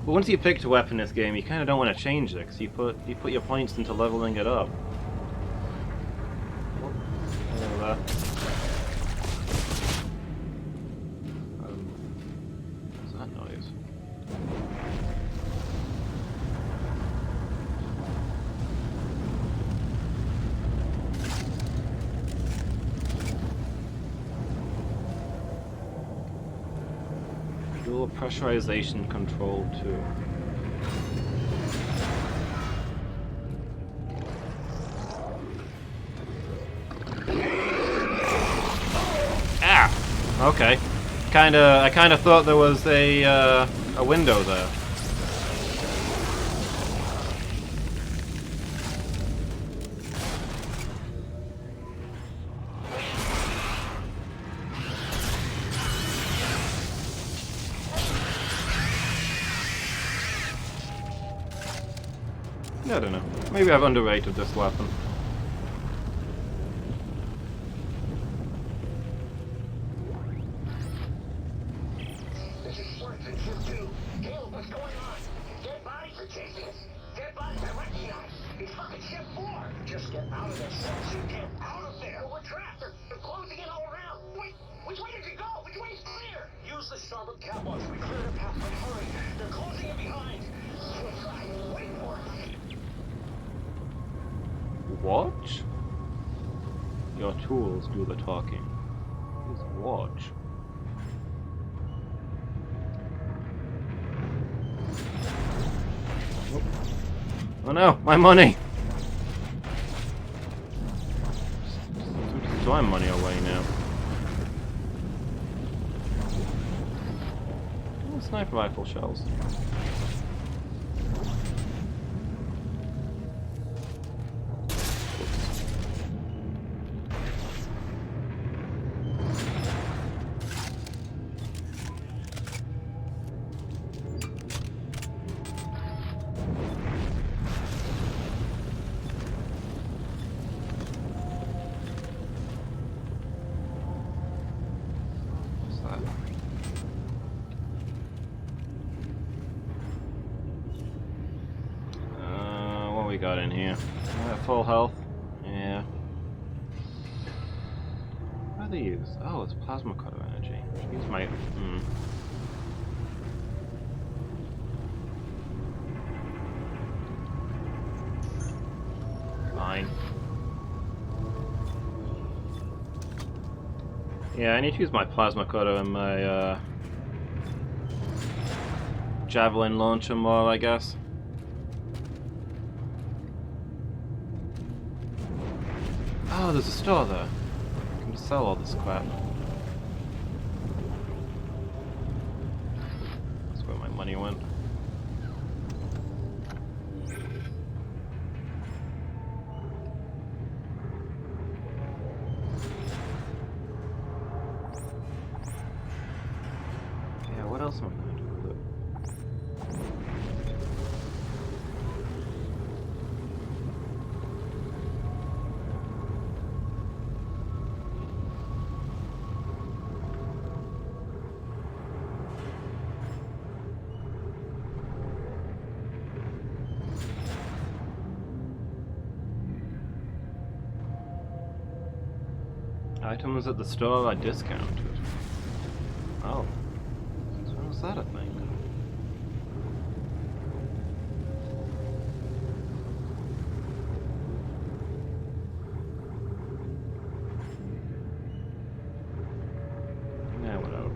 But once you picked a weapon in this game, you kind of don't want to change it, because you put your points into leveling it up. What's that noise? Dual pressurization control 2. Ah! Okay. I kinda thought there was a window there. I don't know. Maybe I've underrated this weapon. This is Swanson, Ship 2. Caleb, what's going on? Dead bodies are chasing us. Dead bodies I recognize. It's fucking Ship 4. Just get out of there, Swanson. Get out of there. We're trapped. They're closing in all around. Wait, which way did you go? Which way is clear? Use the starboard catwalks. We cleared a path, but hurry. They're closing in behind. Wait for it. Watch? Your tools do the talking. Please watch. Oh no, my money! Just throwing money away now. Oh, sniper rifle shells. What we got in here? Full health. Yeah. What are they used? Oh, it's plasma cutter energy. Use my. Fine. Yeah, I need to use my plasma cutter and my javelin launcher more, I guess. Oh, there's a store there. I can sell all this crap. That's where my money went. Yeah, what else am I going to do with it? Items at the store are discounted. Oh. So was that a thing? Yeah, whatever.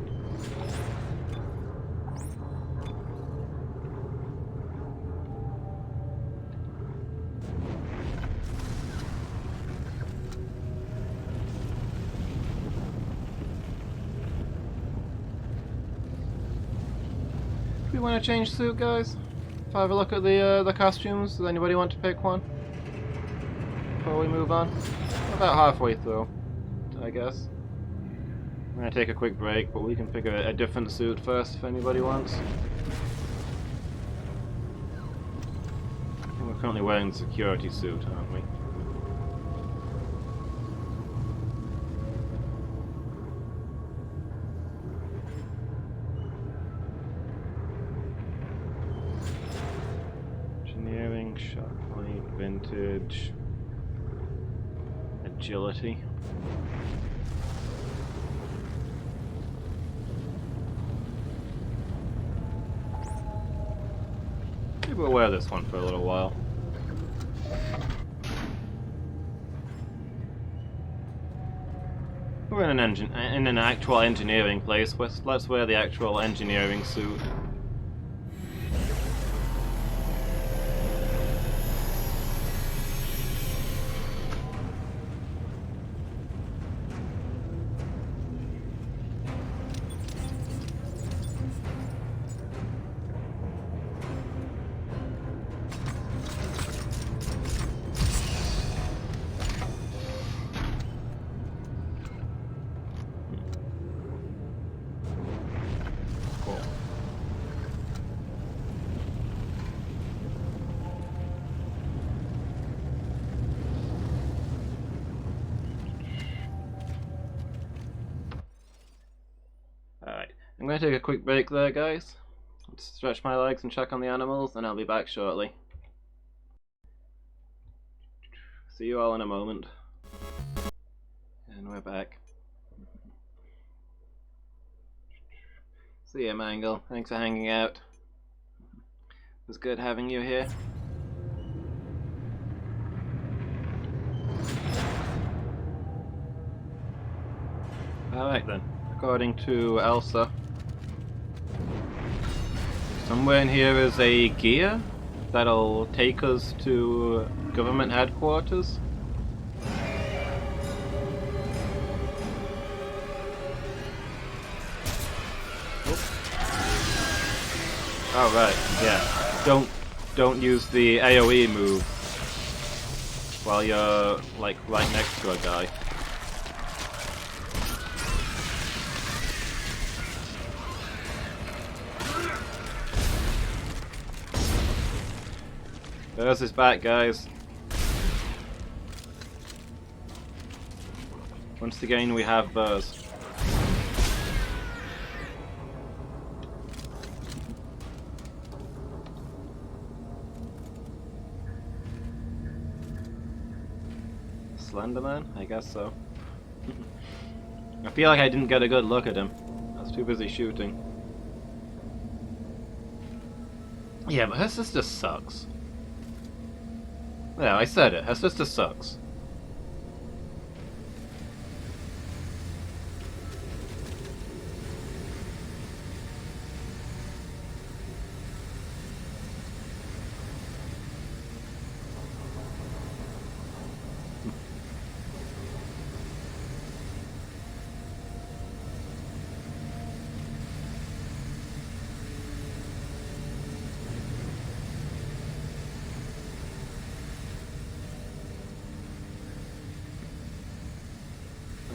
Do we want to change suit, guys? If I have a look at the costumes, does anybody want to pick one? before we move on? We're about halfway through, I guess. I'm gonna take a quick break, but we can pick a different suit first if anybody wants. We're currently wearing the security suit, aren't we? Engineering, shotpoint, vintage, agility. Maybe we'll wear this one for a little while. We're in an actual engineering place. Let's wear the actual engineering suit. Alright, I'm going to take a quick break there, guys. Let's stretch my legs and check on the animals, and I'll be back shortly. See you all in a moment. And we're back. See ya, Mangle. Thanks for hanging out. It was good having you here. Alright then. According to Elsa, somewhere in here is a gear that'll take us to government headquarters. Oh right, yeah. Don't use the AoE move while you're like right next to a guy. There's his back, guys. Once again, we have those. Slenderman? I guess so. I feel like I didn't get a good look at him. I was too busy shooting. Yeah, but her sister sucks. Yeah, I said it. Her sister sucks.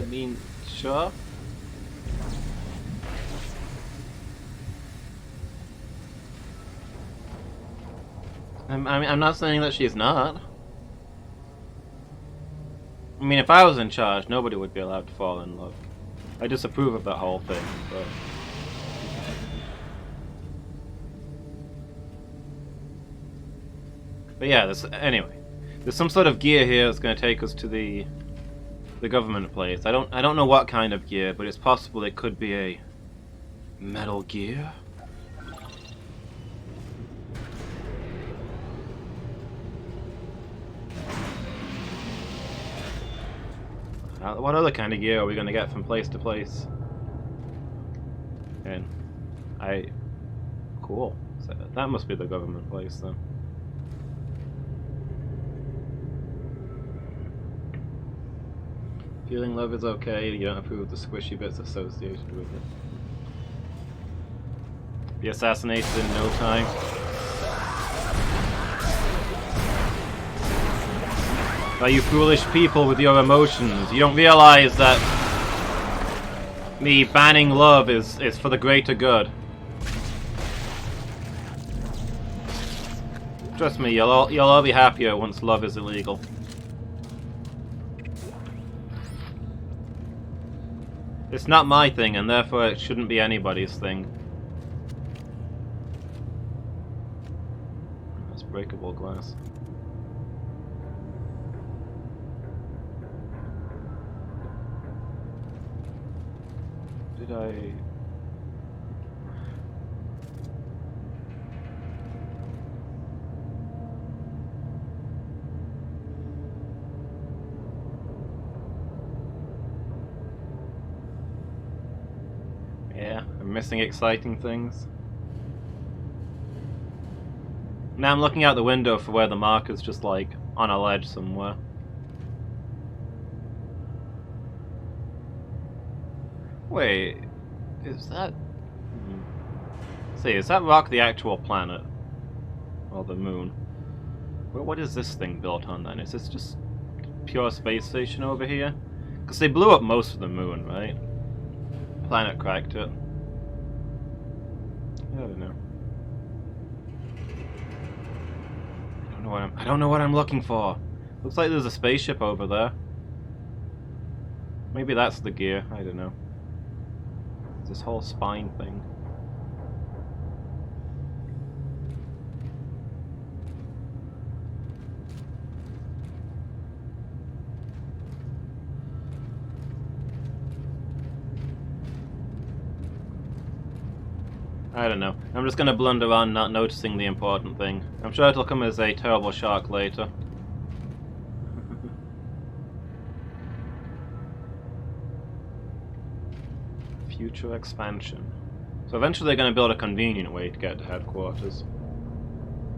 I mean, sure. I'm not saying that she's not. I mean, if I was in charge, nobody would be allowed to fall in love. I disapprove of that whole thing, but yeah, anyway. There's some sort of gear here that's going to take us to the government place. I don't know what kind of gear, but it's possible it could be a metal gear. What other kind of gear are we going to get from place to place? And cool. So that must be the government place then. Feeling love is okay, you don't approve of the squishy bits associated with it. Be assassinated in no time. By you foolish people with your emotions. You don't realize that me banning love is for the greater good. Trust me, you'll all be happier once love is illegal. It's not my thing, and therefore it shouldn't be anybody's thing. That's breakable glass. Did I... Yeah, I'm missing exciting things. Now I'm looking out the window for where the marker's just like on a ledge somewhere. Wait, is that... See, is that rock the actual planet? Or the moon? What is this thing built on then? Is this just pure space station over here? Because they blew up most of the moon, right? Planet cracked it. I don't know. I don't know what I'm looking for. Looks like there's a spaceship over there. Maybe that's the gear. I don't know. It's this whole spine thing. I don't know. I'm just gonna blunder on not noticing the important thing. I'm sure it'll come as a terrible shock later. Future expansion. So eventually they're gonna build a convenient way to get to headquarters.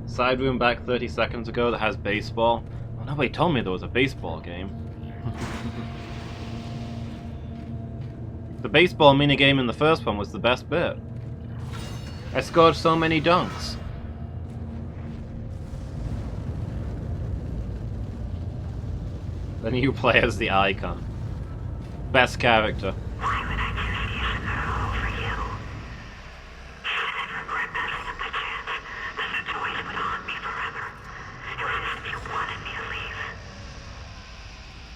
Side room back 30 seconds ago that has baseball. Well, nobody told me there was a baseball game. The baseball minigame in the first one was the best bit. I scored so many dunks. Then you play as the icon. Best character.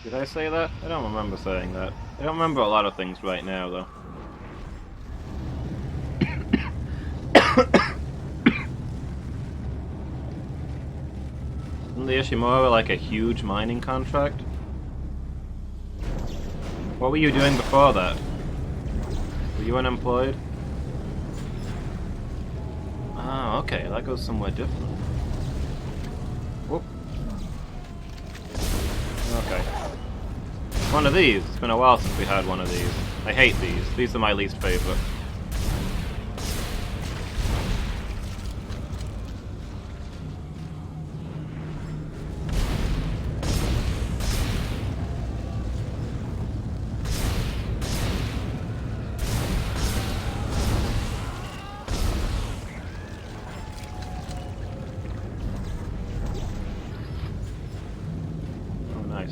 Did I say that? I don't remember saying that. I don't remember a lot of things right now, though. Isn't the Ishimura like a huge mining contract? What were you doing before that? Were you unemployed? Ah, okay, that goes somewhere different. Whoop. Okay. One of these. It's been a while since we had one of these. I hate these. These are my least favorite.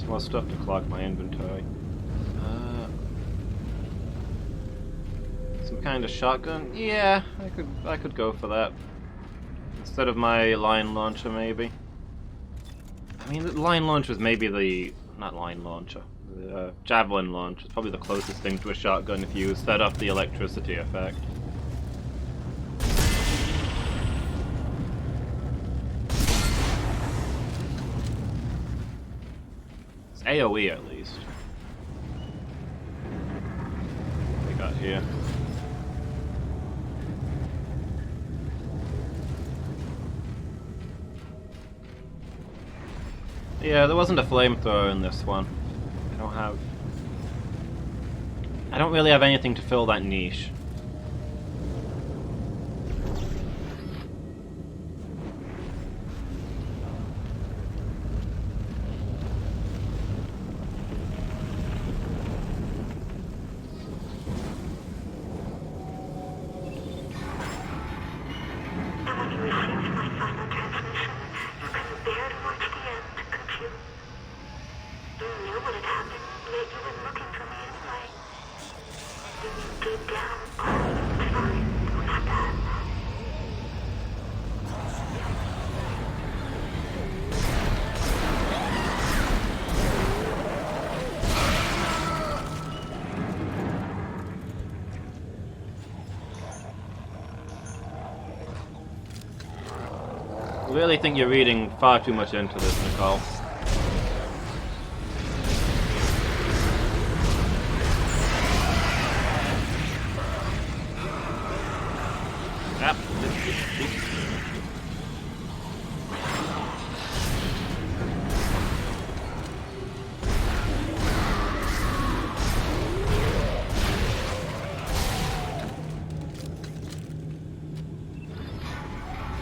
More stuff to clog my inventory. Some kind of shotgun? Yeah, I could go for that. Instead of my line launcher, maybe. I mean, the line launcher is maybe the... not line launcher. The javelin launcher is probably the closest thing to a shotgun if you set up the electricity effect. AoE at least. What we got here? Yeah, there wasn't a flamethrower in this one. I don't really have anything to fill that niche. really think you're reading far too much into this, Nicole. Yep.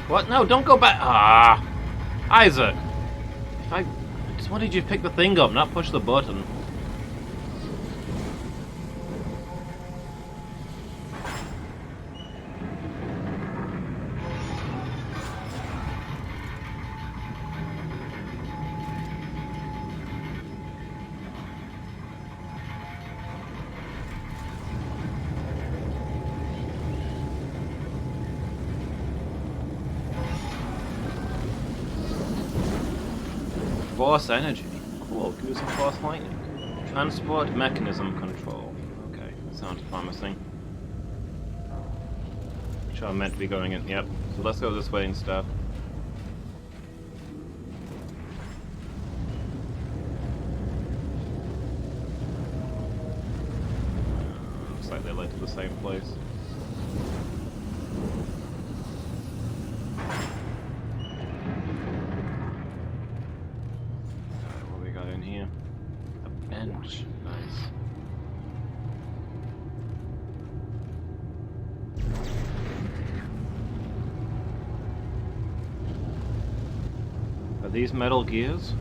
What? No, don't go back. Ah, Isaac. I just wanted you to pick the thing up, not push the button. Force energy. Cool. Give me some force lightning. Transport mechanism control. Okay, that sounds promising. Sure, I'm meant to be going in. Yep. So let's go this way instead. Looks like they led to the same place. Nice. Are these metal gears?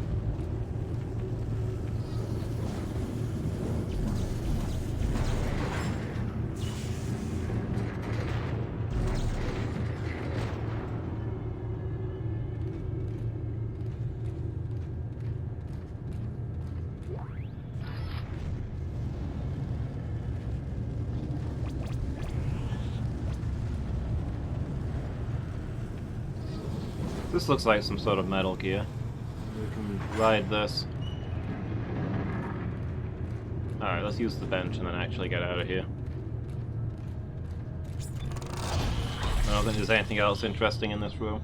This looks like some sort of metal gear. We can ride this. Alright, let's use the bench and then actually get out of here. I don't think there's anything else interesting in this room.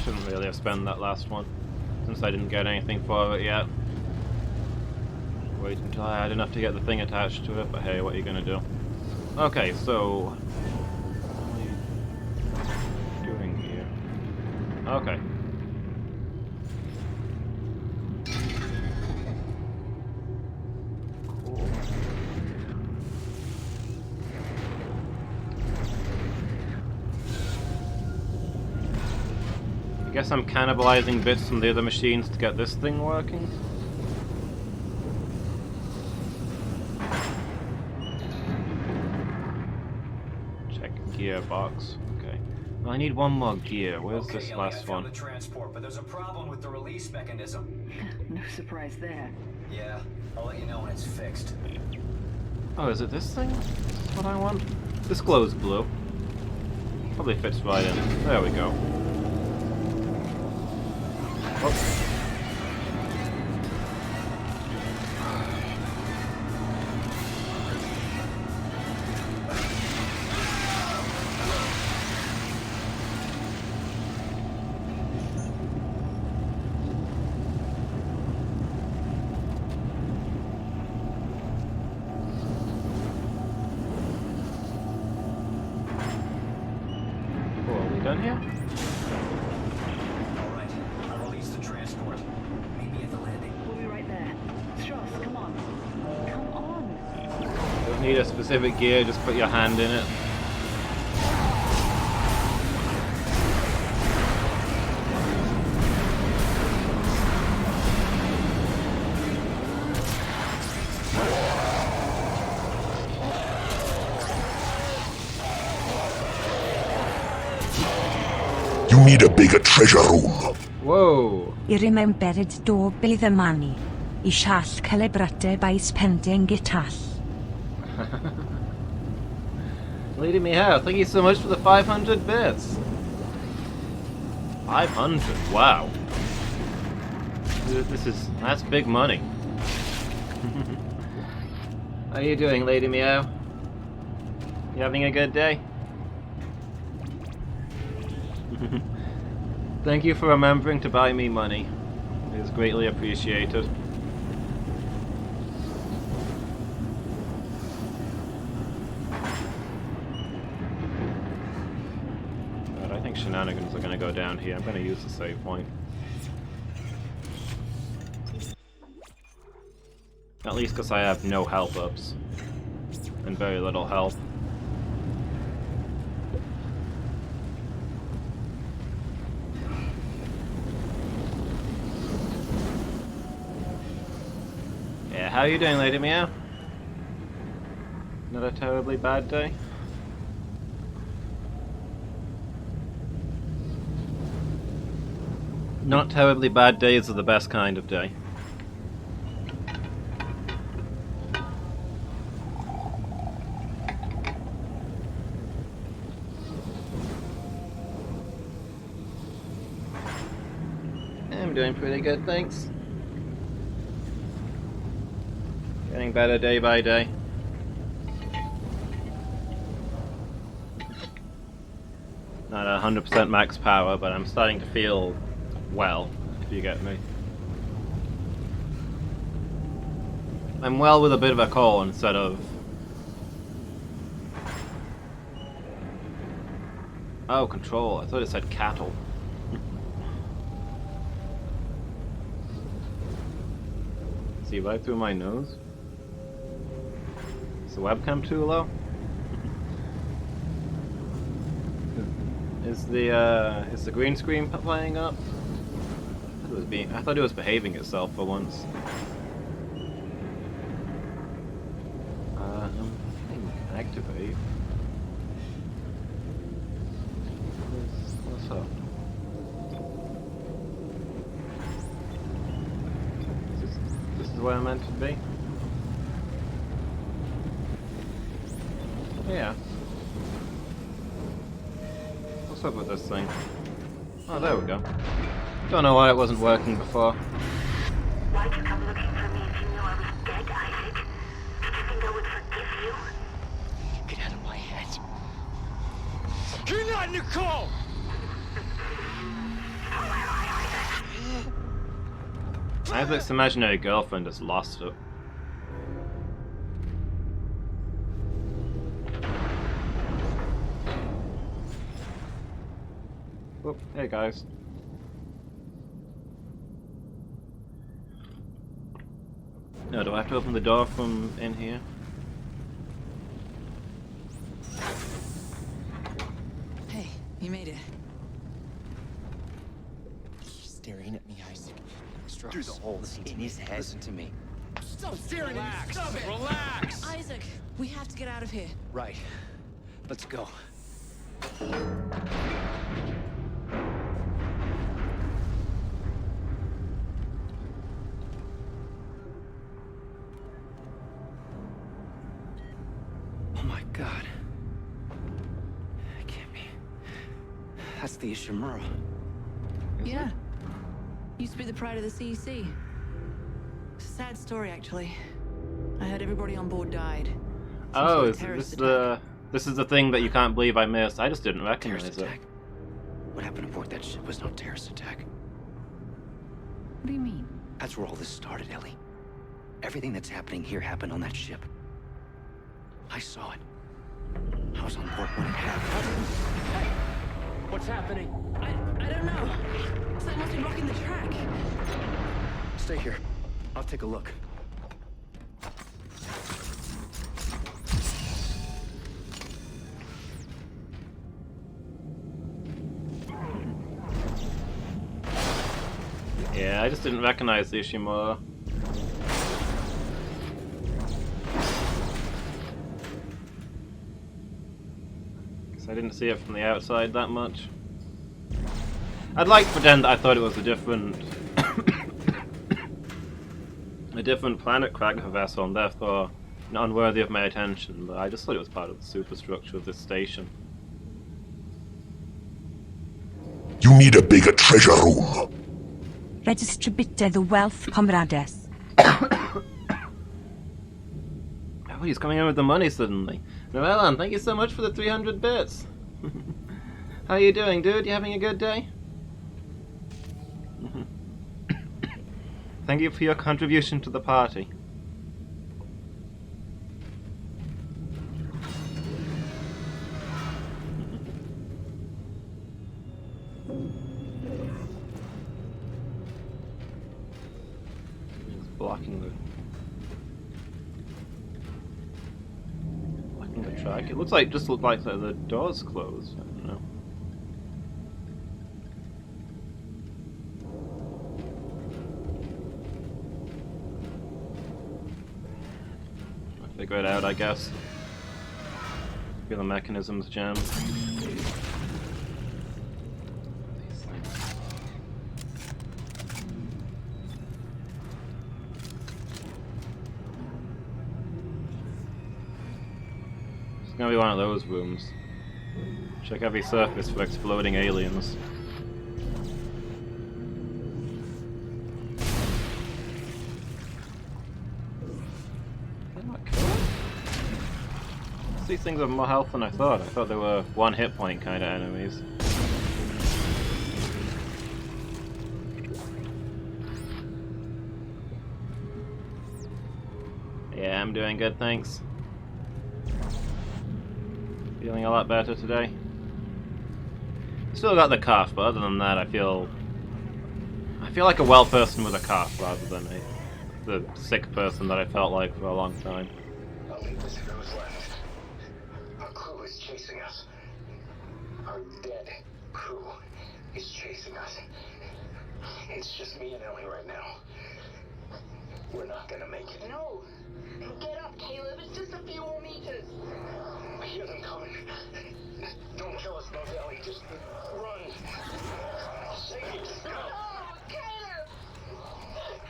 Shouldn't really have spent that last one, since I didn't get anything for it yet. Wait until I had enough to get the thing attached to it, but hey, what are you gonna do? Okay, so... what are you doing here? Okay. I guess I'm cannibalizing bits from the other machines to get this thing working. Check gearbox. Okay. Well, I need one more gear. Where's this last one? The transport, but there's a problem with the release mechanism. No surprise there. Yeah, I'll let you know when it's fixed. Oh, is it this thing? Is this what I want? This glows blue. Probably fits right in. There we go. Oh. Cool, are we done here? Need a specific gear, just put your hand in it. bigger treasure room. Whoa. I remembered do bydd y mani. I siall celebrate bais pending gitall. Lady Meow, thank you so much for the 500 bits. 500, wow. That's big money. How are you doing, Lady Meow? You having a good day? Thank you for remembering to buy me money. It is greatly appreciated. But I think shenanigans are going to go down here. I'm going to use the save point. At least because I have no health ups. And very little health. Yeah, how are you doing, Lady Meow? Not a terribly bad day? Not terribly bad days are the best kind of day. I'm doing pretty good, thanks. Getting better day by day. Not 100% max power, but I'm starting to feel well, if you get me. I'm well with a bit of a cold instead of... Oh, control. I thought it said cattle. See right through my nose? Is the webcam too low? Is the green screen playing up? I thought it was behaving itself for once. Activate. What's up? This is where I'm meant to be? Yeah. What's up with this thing? Oh, there we go. Don't know why it wasn't working before. Why'd you come looking for me if you knew I was dead, Isaac? Did you think I would forgive you? Get out of my head. You're not Nicole! Isaac's imaginary girlfriend has lost it. Oh, hey guys. No, do I have to open the door from in here? Hey, you made it. He's staring at me, Isaac. Through the holes in his head. Listen to me. Stop staring at me! Stop it! Relax! Isaac, we have to get out of here. Right. Let's go. Oh my god. It can't be. That's the Ishimura. Yeah. Used to be the pride of the CEC. Sad story, actually. I heard everybody on board died. Some Oh, sort of is terrorist this is the thing that you can't believe I missed. I just didn't recognize Terrorist it. attack? What happened aboard that ship was no terrorist attack. What do you mean? That's where all this started, Ellie. Everything that's happening here happened on that ship. I saw it. I was on board when it happened. Hey! What's happening? I don't know. Something must be blocking the track. Stay here. I'll take a look. Yeah, I just didn't recognize the Ishimura. I didn't see it from the outside that much. I'd like to pretend that I thought it was a different a different planet cracker vessel and therefore unworthy of my attention, but I just thought it was part of the superstructure of this station. You need a bigger treasure room. Redistribute the wealth, comrades. Oh, he's coming in with the money suddenly. Noellan, thank you so much for the 300 bits. How you doing, dude? You having a good day? Thank you for your contribution to the party. It's blocking the track. It looks like the door's closed. I don't know. Figure it out, I guess. Feel the mechanisms jammed. It's gonna be one of those rooms. Check every surface for exploding aliens. These things have more health than I thought. I thought they were one hit point kind of enemies. Yeah, I'm doing good, thanks. Feeling a lot better today. Still got the cough, but other than that, I feel like a well person with a cough rather than the sick person that I felt like for a long time. Only Visceral's left. Our crew is chasing us. Our dead crew is chasing us. It's just me and Ellie right now. We're not gonna make it. No! Get up, Caleb. It's just a few more meters. I hear them coming. Don't kill us, both, Ellie. Just run. Save us. Go. Oh, Caleb!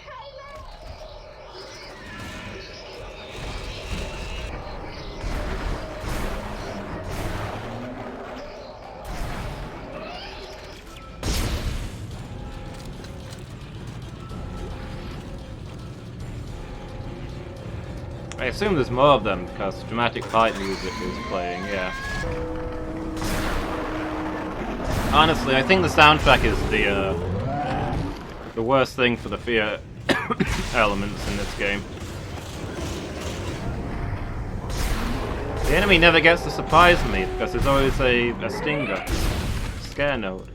Caleb! This is I assume there's more of them because dramatic fight music is playing, yeah. Honestly, I think the soundtrack is the worst thing for the fear elements in this game. The enemy never gets to surprise me because there's always a stinger, scare note,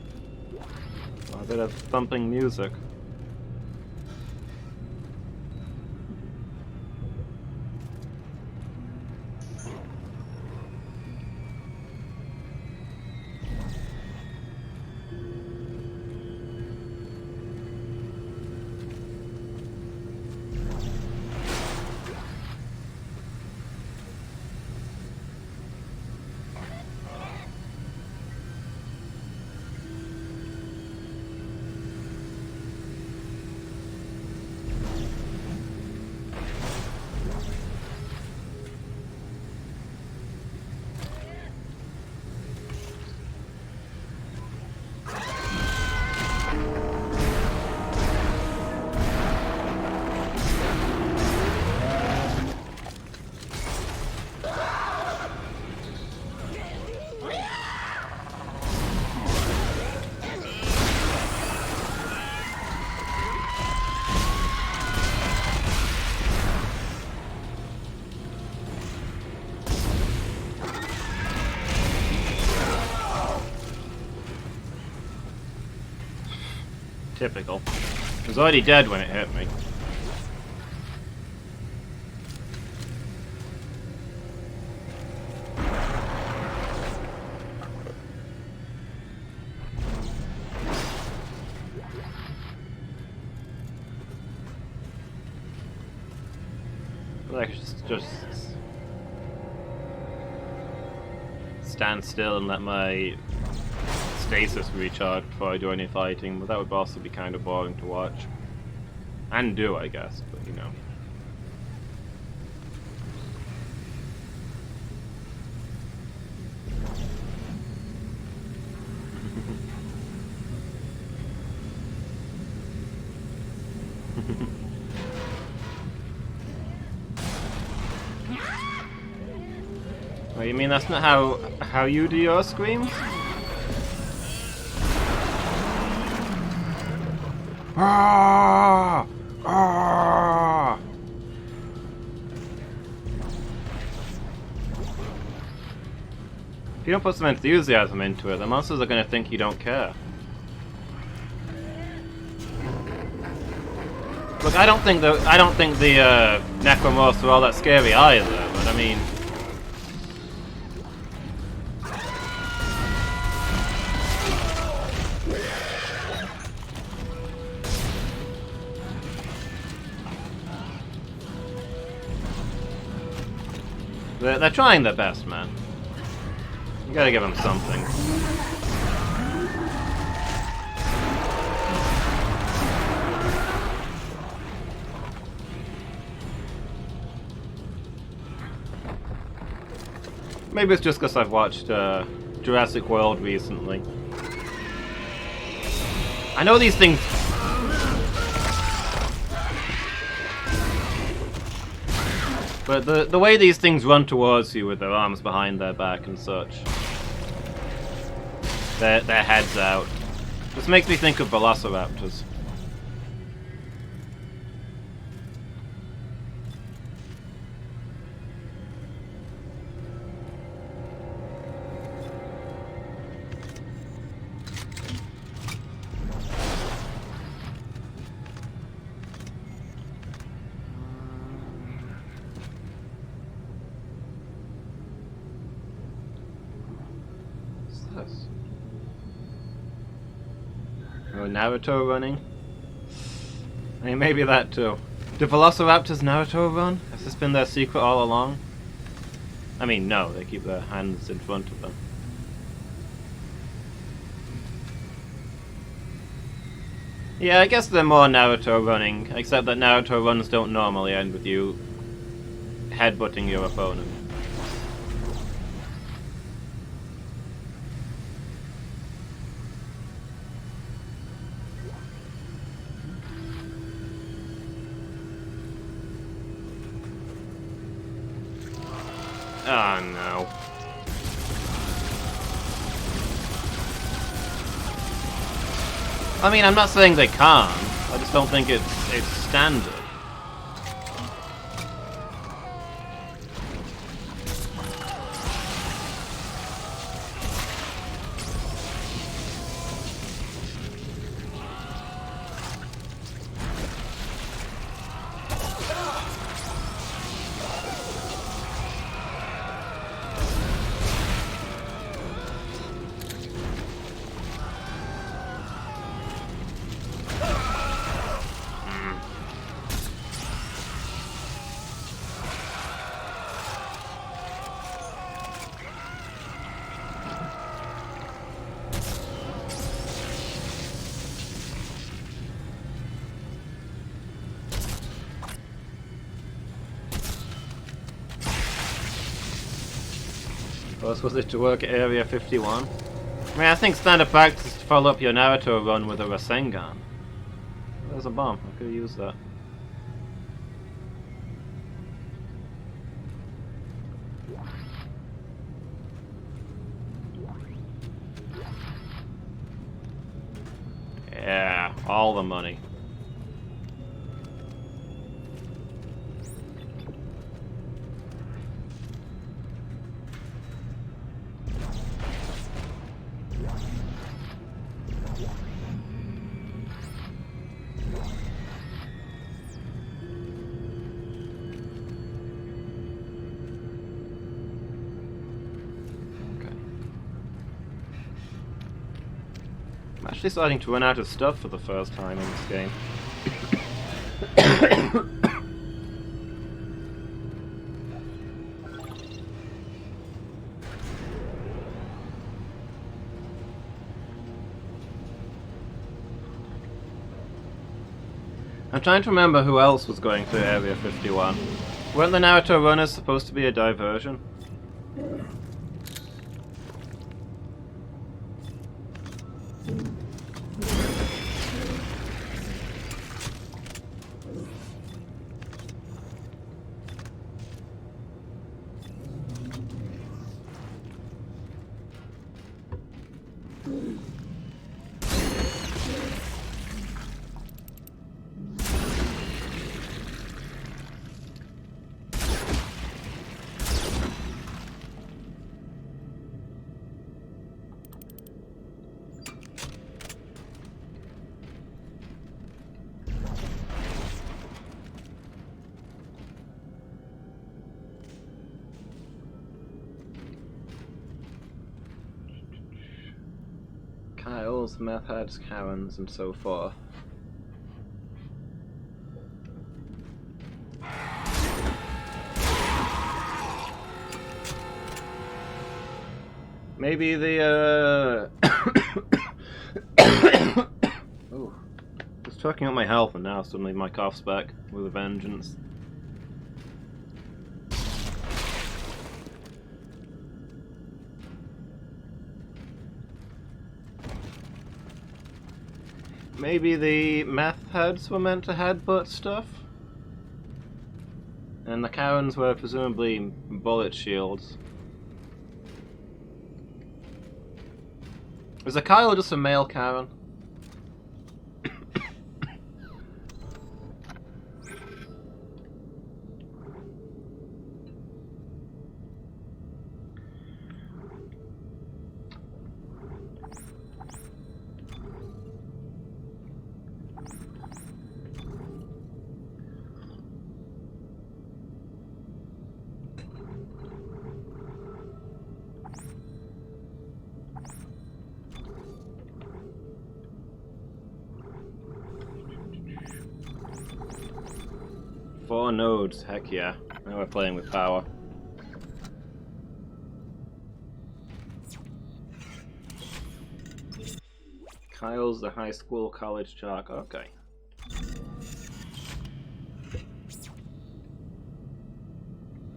or a bit of thumping music. Typical. It was already dead when it hit me. Like just stand still and let my stasis recharge before I do any fighting, but that would also be kind of boring to watch. And do, I guess, but you know. Oh, you mean that's not how you do your screams? Ah! Ah! If you don't put some enthusiasm into it, the monsters are gonna think you don't care. Look, I don't think the Necromorphs are all that scary either, but I mean. They're trying their best, man. You gotta give them something. Maybe it's just because I've watched Jurassic World recently. I know these things... But the way these things run towards you with their arms behind their back and such, their heads out, just makes me think of velociraptors. Naruto running? I mean, maybe that too. Do velociraptors Naruto run? Has this been their secret all along? I mean, no, they keep their hands in front of them. Yeah, I guess they're more Naruto running, except that Naruto runs don't normally end with you headbutting your opponent. Oh no. I mean, I'm not saying they can't. I just don't think it's standard. Was it to work at Area 51? I mean, I think standard practice is to follow up your Naruto run with a Rasengan. There's a bomb. I could have used that. Yeah, all the money. I'm actually starting to run out of stuff for the first time in this game. I'm trying to remember who else was going through Area 51. Weren't the Naruto runners supposed to be a diversion? Kyles, meth heads, Karens, and so forth. Maybe the oh, just talking up my health, and now suddenly my cough's back with a vengeance. Maybe the meth heads were meant to headbutt stuff? And the Karens were presumably bullet shields. Is a Kyle just a male Karen? Four nodes, heck yeah. Now we're playing with power. Kyle's the high school college jock, okay.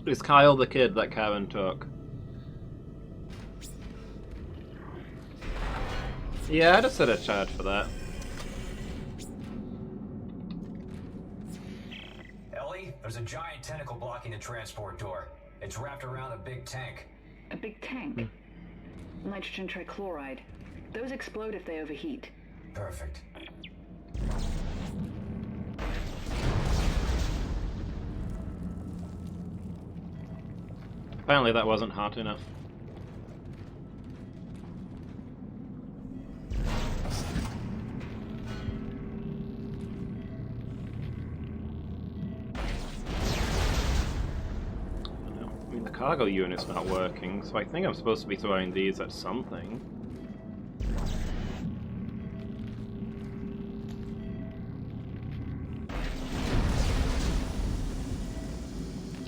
Is Kyle the kid that Karen took? Yeah, I'd have set a charge for that. There's a giant tentacle blocking the transport door. It's wrapped around a big tank. A big tank? Nitrogen trichloride. Those explode if they overheat. Perfect. Apparently that wasn't hot enough. Cargo unit's not working, so I think I'm supposed to be throwing these at something.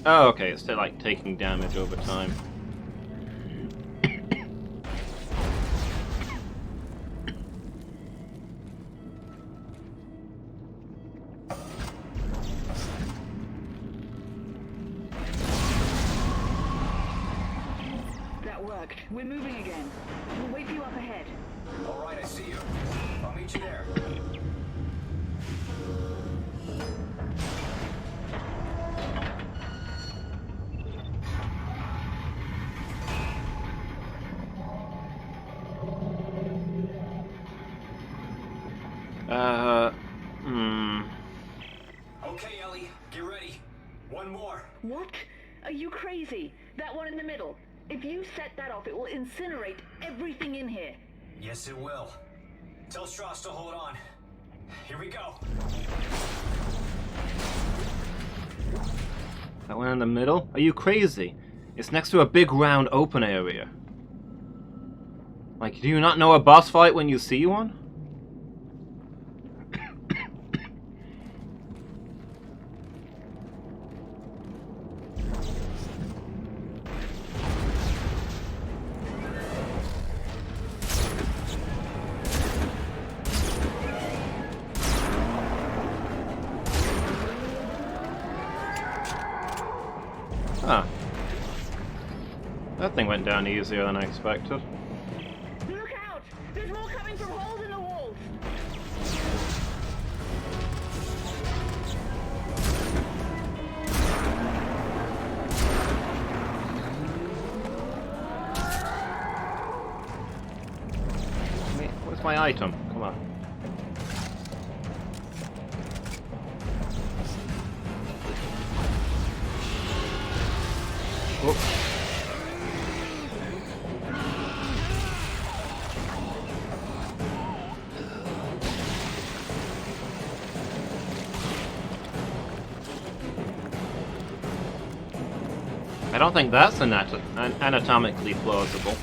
Oh, okay, it's like taking damage over time. We're moving again. We'll wait for you up ahead. All right, I see you. I'll meet you there. Okay, Ellie, get ready. One more. What? Are you crazy? That one in the middle. If you set that off, it will incinerate everything in here. Yes, it will. Tell Strauss to hold on. Here we go. That one in the middle? Are you crazy? It's next to a big round open area. Like, do you not know a boss fight when you see one? That thing went down easier than I expected. Look out! There's more coming from holes in the walls! Wait, where's my item? Come on. Whoop. I don't think that's anatomically plausible.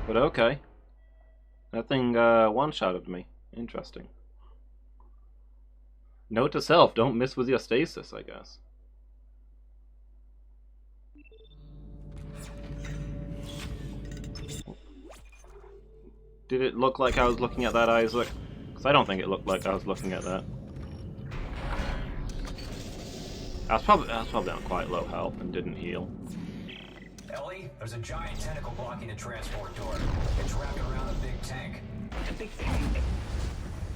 But okay. That thing one-shotted me. Interesting. Note to self, don't miss with your stasis, I guess. Did it look like I was looking at that, Isaac? Because I don't think it looked like I was looking at that. I was probably on quite low health and didn't heal. Ellie, there's a giant tentacle blocking the transport door. It's wrapped around a big tank. A big tank.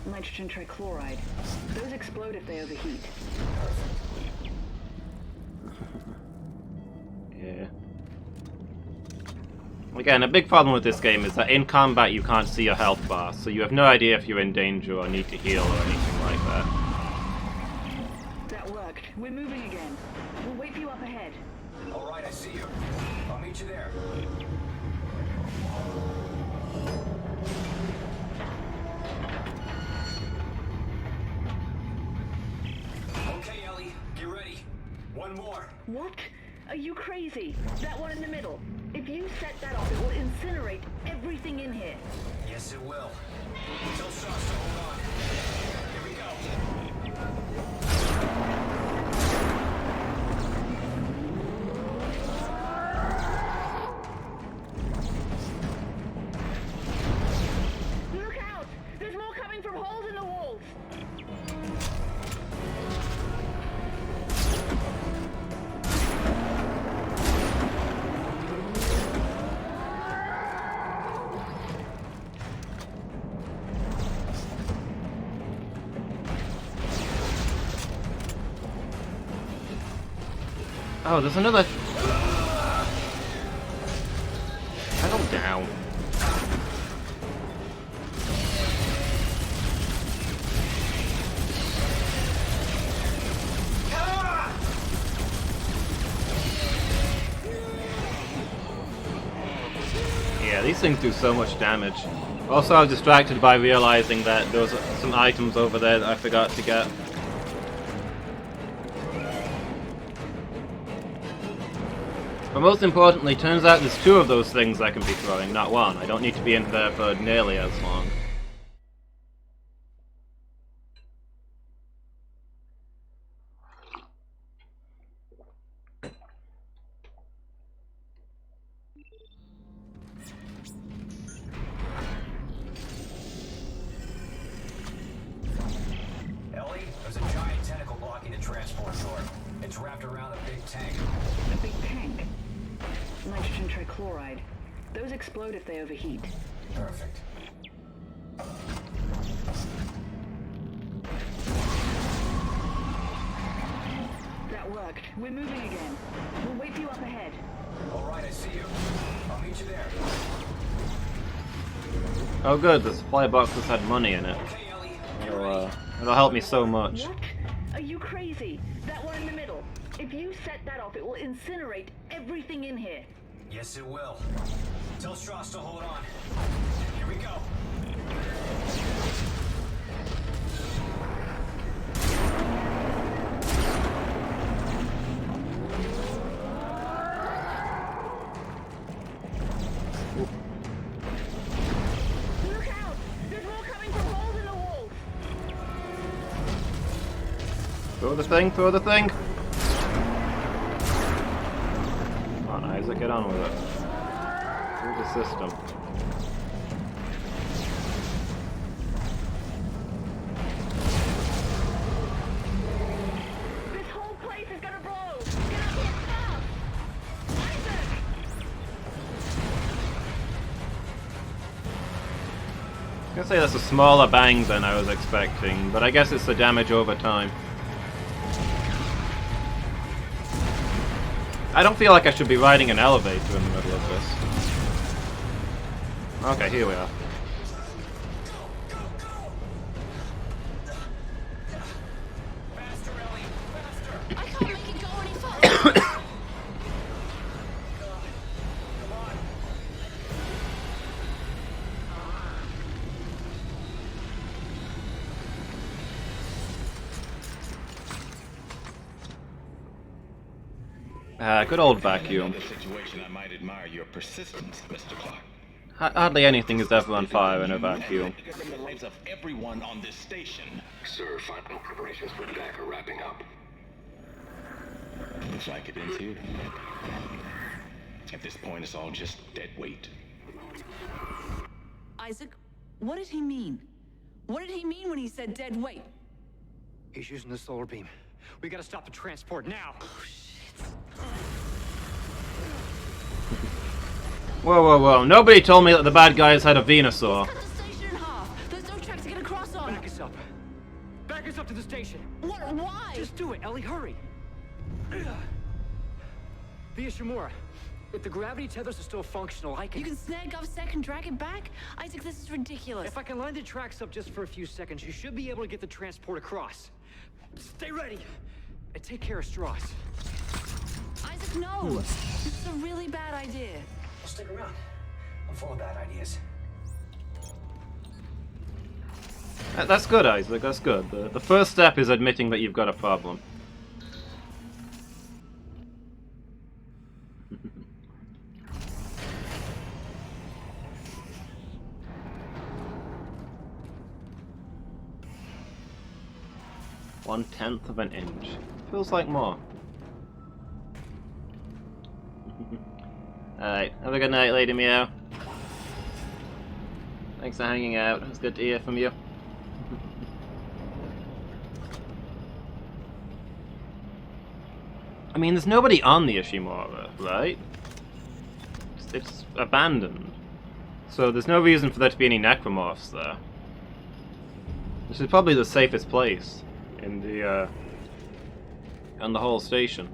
Nitrogen trichloride. Those explode if they overheat. Yeah. Again, a big problem with this game is that in combat you can't see your health bar, so you have no idea if you're in danger or need to heal or anything like that. That worked. We're moving again. We'll wait for you up ahead. Alright, I see you. I'll meet you there. Okay, Ellie, get ready. One more. What? Are you crazy? That one in the middle. If you set that off, it will incinerate everything in here. Yes, it will. Tell Shots to hold on. Here we go. Look out! There's more coming from holes in the walls! Oh, there's another... Settle down. Yeah, these things do so much damage. Also, I was distracted by realizing that there was some items over there that I forgot to get. But most importantly, turns out there's two of those things I can be throwing, not one. I don't need to be in there for nearly as long. Ellie, there's a giant tentacle blocking the transport door. It's wrapped around a big tank. A big tank. Nitrogen trichloride. Those explode if they overheat. Perfect. That worked. We're moving again. We'll wait for you up ahead. Alright, I see you. I'll meet you there. Oh good, the supply boxes had money in it. Okay, Ellie, get ready. It'll help me so much. What? Are you crazy? That one in the middle. If you set that off, it will incinerate everything in here. Yes, it will. Tell Strauss to hold on. Here we go. Look out! There's more coming from holes in the walls! Throw the thing, throw the thing! Come on, Isaac, get on with it. Through the system. This whole place is gonna blow! Get up here gonna say that's a smaller bang than I was expecting, but I guess it's the damage over time. I don't feel like I should be riding an elevator in the middle of this. Okay, here we are. I can't make it go any faster. Good old vacuum. In this situation, I might admire your persistence, Mr. Clark. Hardly anything is ever on fire in a vacuum. The lives of everyone on this station. Sir, final preparations for attack are wrapping up. Looks like it ends here. At this point, it's all just dead weight. Isaac, what did he mean? What did he mean when he said dead weight? He's using the solar beam. We gotta stop the transport now. Oh, shit. Whoa, whoa, whoa. Nobody told me that the bad guys had a Venusaur. Cut the station in half. There's no track to get across on. Back us up. Back us up to the station. What? Why? Just do it, Ellie. Hurry. Via Shimura, if the gravity tethers are still functional, I can... You can snag GovSec and drag it back? Isaac, this is ridiculous. If I can line the tracks up just for a few seconds, you should be able to get the transport across. Stay ready. And take care of Strauss. Isaac, no! This is a really bad idea. Well, stick around. I'm full of bad ideas. That's good, Isaac, that's good. The first step is admitting that you've got a problem. One-tenth of an inch. Feels like more. Alright, have a good night, Lady Meow. Thanks for hanging out. It's good to hear from you. I mean, there's nobody on the Ishimura, right? It's abandoned. So there's no reason for there to be any necromorphs there. This is probably the safest place in the on the whole station.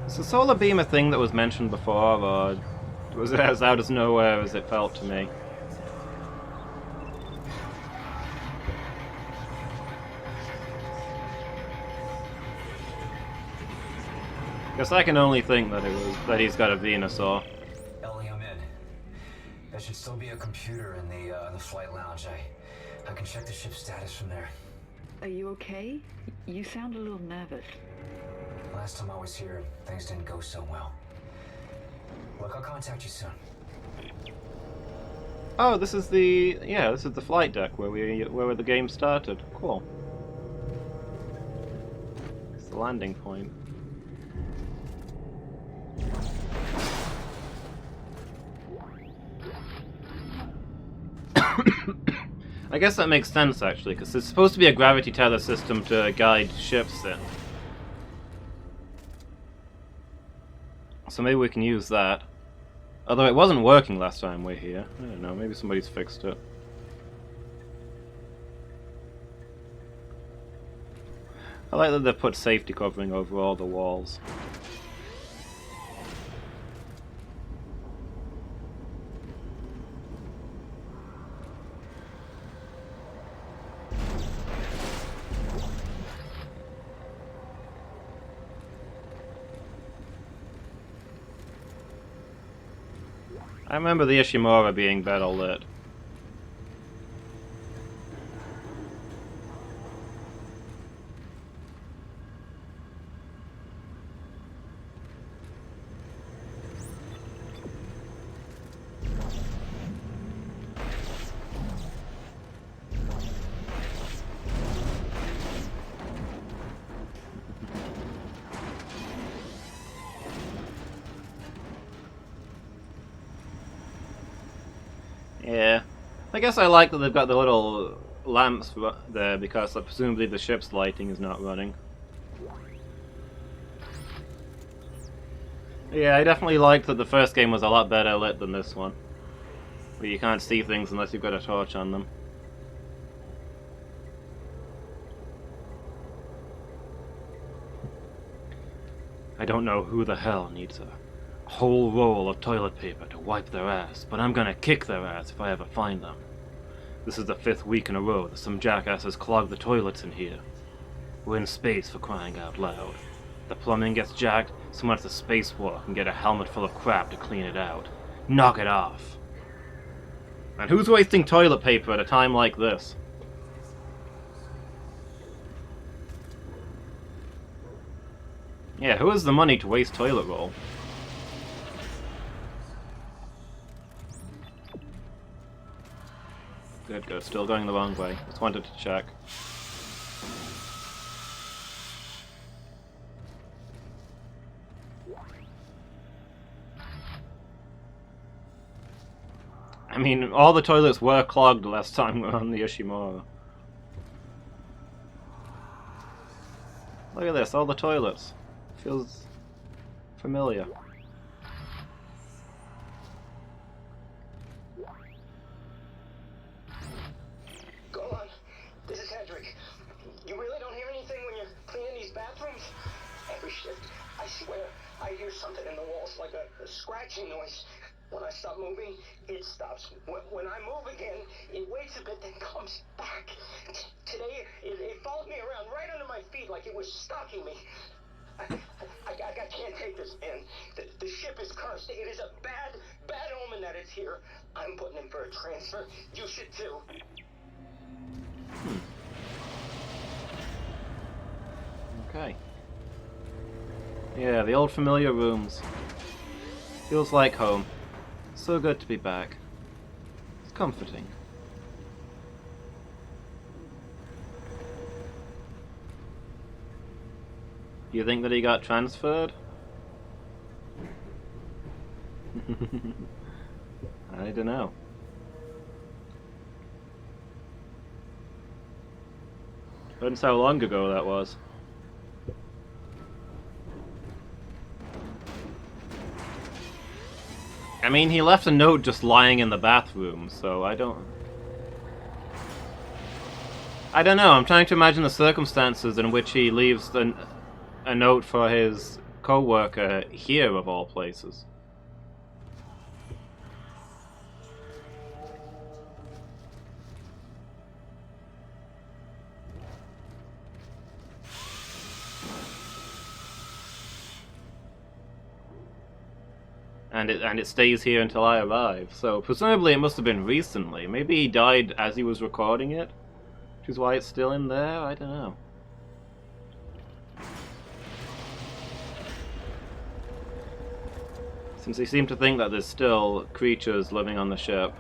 Is the solar beam a thing that was mentioned before, or was it as out of nowhere as it felt to me? Guess I can only think that that he's got a Venusaur. Ellie, I'm in. There should still be a computer in the flight lounge. I can check the ship's status from there. Are you okay? You sound a little nervous. Last time I was here, things didn't go so well. Look, I'll contact you soon. Oh, this is the flight deck where the game started. Cool. It's the landing point. I guess that makes sense actually, because there's supposed to be a gravity tether system to guide ships in. So maybe we can use that. Although it wasn't working last time we were here. I don't know, maybe somebody's fixed it. I like that they've put safety covering over all the walls. I remember the Ishimura being better lit. Yeah. I guess I like that they've got the little lamps there because presumably the ship's lighting is not running. Yeah, I definitely liked that the first game was a lot better lit than this one. Where you can't see things unless you've got a torch on them. I don't know who the hell needs a whole roll of toilet paper to wipe their ass, but I'm gonna kick their ass if I ever find them. This is the 5th week in a row that some jackasses clog the toilets in here. We're in space, for crying out loud. The plumbing gets jacked, someone has to spacewalk and get a helmet full of crap to clean it out. Knock it off. And who's wasting toilet paper at a time like this? Yeah, who has the money to waste toilet roll? Good, good. Still going the wrong way. Just wanted to check. I mean, all the toilets were clogged last time we were on the Ishimura. Look at this, all the toilets. Feels familiar. Go on. This is Hedrick. You really don't hear anything when you're cleaning these bathrooms? Every shift, I swear, I hear something in the walls like a scratching noise. When I stop moving, it stops. When I move again, it waits a bit, then comes back. Today, it followed me around right under my feet like it was stalking me. I can't take this, man. The ship is cursed. It is a bad omen that it's here. I'm putting in for a transfer. You should too. Okay. Yeah, the old familiar rooms. Feels like home. So good to be back. It's comforting. You think that he got transferred? I don't know. Depends how long ago that was. I mean, he left a note just lying in the bathroom, so I don't know, I'm trying to imagine the circumstances in which he leaves a note for his co-worker here, of all places. And it stays here until I arrive, so presumably it must have been recently. Maybe he died as he was recording it, which is why it's still in there, I don't know. Since they seem to think that there's still creatures living on the ship.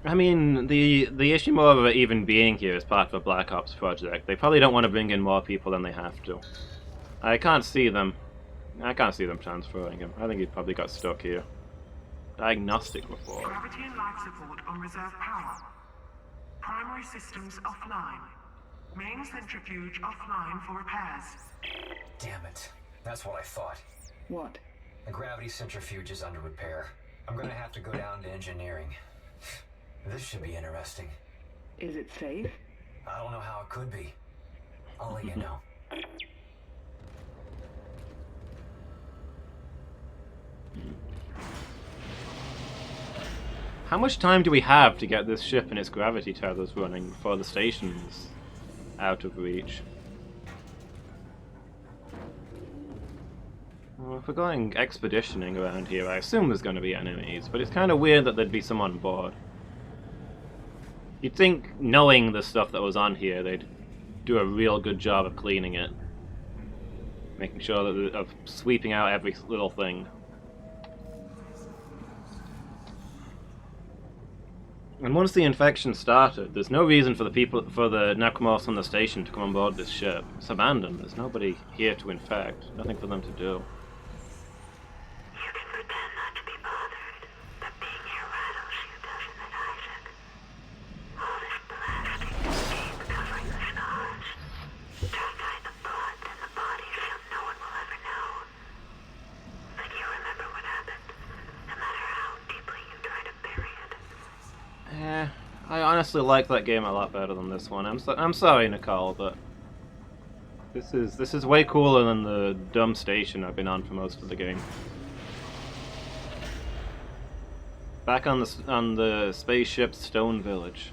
I mean, the Ishimura even being here is part of a Black Ops project. They probably don't want to bring in more people than they have to. I can't see them transferring him. I think he probably got stuck here. Diagnostic report. Gravity and life support on reserve power. Primary systems offline. Main centrifuge offline for repairs. Damn it. That's what I thought. What? The gravity centrifuge is under repair. I'm gonna have to go down to engineering. This should be interesting. Is it safe? I don't know how it could be. I'll let you know. How much time do we have to get this ship and its gravity tethers running before the station's out of reach? Well, if we're going expeditioning around here, I assume there's going to be enemies, but it's kind of weird that there'd be some on board. You'd think, knowing the stuff that was on here, they'd do a real good job of cleaning it. Making sure that of sweeping out every little thing. And once the infection started, there's no reason for the necromorphs on the station to come on board this ship. It's abandoned. There's nobody here to infect. Nothing for them to do. You can pretend not to be bothered, but being here rattles you, doesn't it, Isaac? All this blasting, tape covering the scars. Dry the blood and the bodies so no one will ever know. But you remember what happened, no matter how deeply you try to bury it. I honestly like that game a lot better than this one. I'm sorry, Nicole, but this is way cooler than the dumb station I've been on for most of the game. Back on the spaceship Stone Village.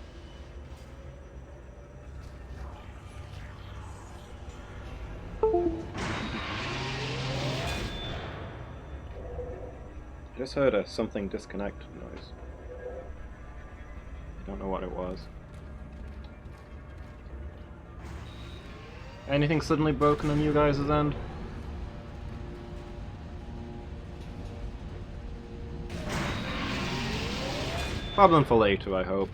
Just heard a something disconnect noise. I don't know what it was. Anything suddenly broken on you guys' end? Problem for later, I hope.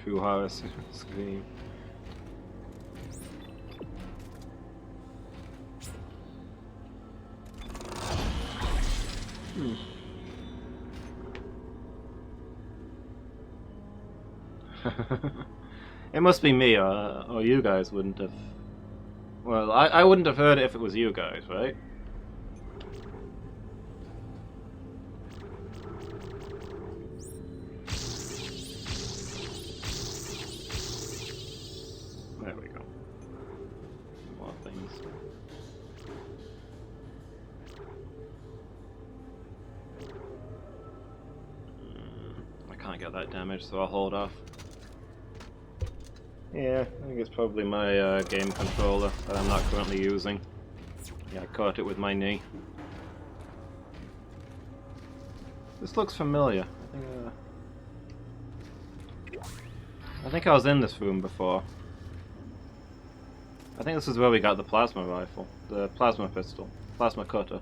True horror scream. It must be me, or you guys wouldn't have... Well, I wouldn't have heard it if it was you guys, right? There we go. More things. I can't get that damage, so I'll hold off. Yeah, I think it's probably my game controller that I'm not currently using. Yeah, I caught it with my knee. This looks familiar. I think I was in this room before. I think this is where we got the plasma rifle. The plasma pistol. Plasma cutter.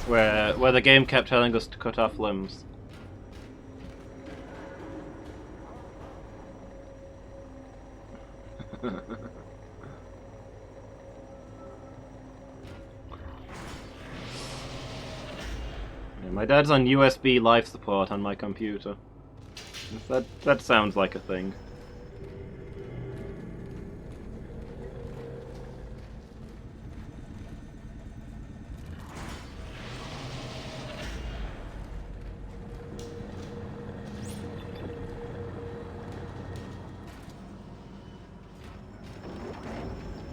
Where the game kept telling us to cut off limbs. Yeah, my dad's on USB life support on my computer. That sounds like a thing.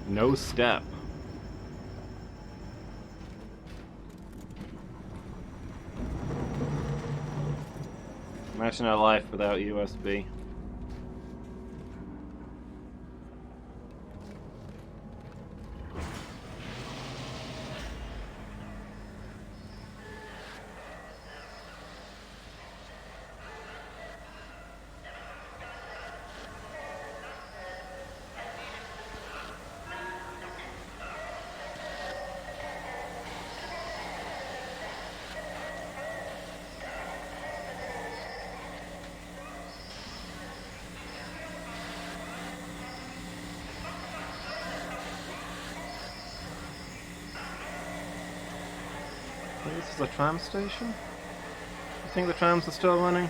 No step. Imagine our life without USB. This is a tram station? You think the trams are still running?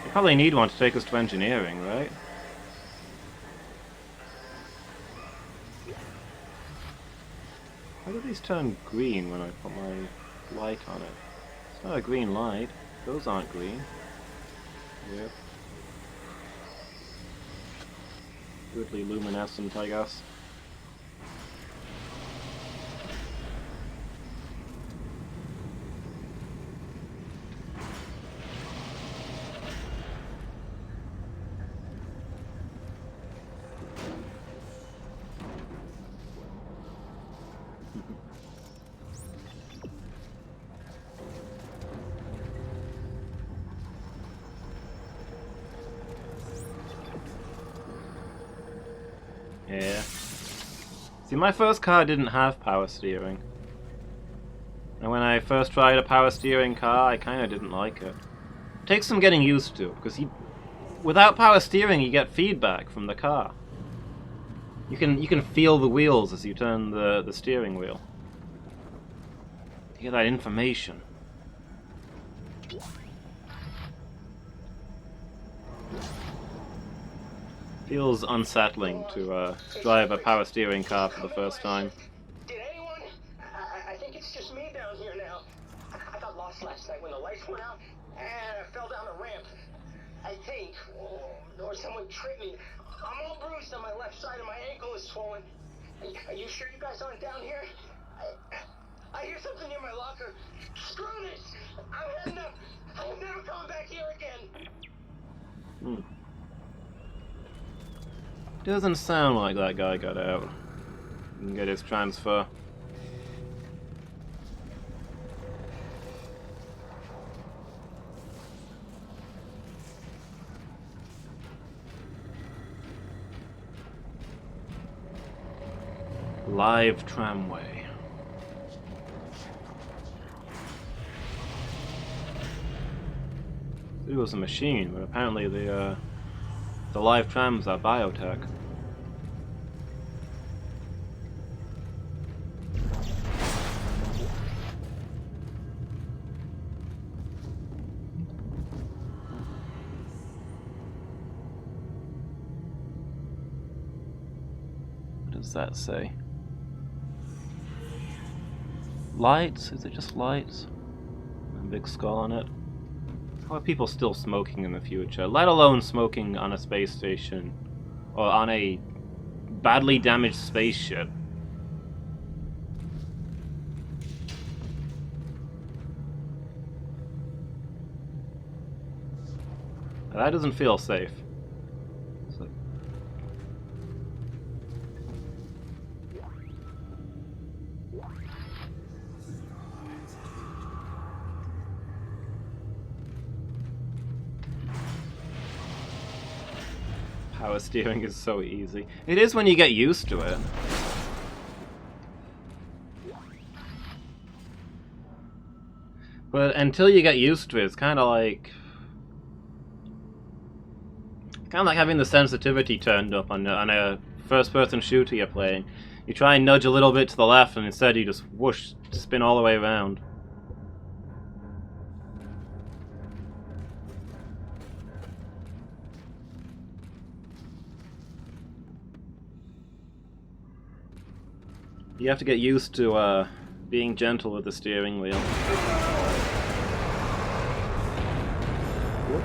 We probably need one to take us to engineering, right? Why do these turn green when I put my light on it? It's not a green light. Those aren't green. Yep. Weirdly luminescent, I guess. Yeah. See, my first car didn't have power steering. And when I first tried a power steering car, I kind of didn't like it. It takes some getting used to, because without power steering, you get feedback from the car. You can feel the wheels as you turn the steering wheel. You get that information. Feels unsettling to drive a power steering car for the first time. Did anyone? I think it's just me down here now. I got lost last night when the lights went out, and I fell down a ramp. I think, or someone tripped me. I'm all bruised on my left side, and my ankle is swollen. Are you sure you guys aren't down here? I hear something near my locker. Screw this! I'm heading up. I'm never coming back here again. Doesn't sound like that guy got out. He can get his transfer. Live tramway. It was a machine, but apparently the live trams are biotech. What does that say? Lights? Is it just lights? A big skull on it. How are people still smoking in the future? Let alone smoking on a space station or on a badly damaged spaceship. That doesn't feel safe. So. Power steering is so easy. It is when you get used to it. But until you get used to it, it's kind of like having the sensitivity turned up on a first-person shooter you're playing. You try and nudge a little bit to the left, and instead you just whoosh, spin all the way around. You have to get used to being gentle with the steering wheel. Whoop.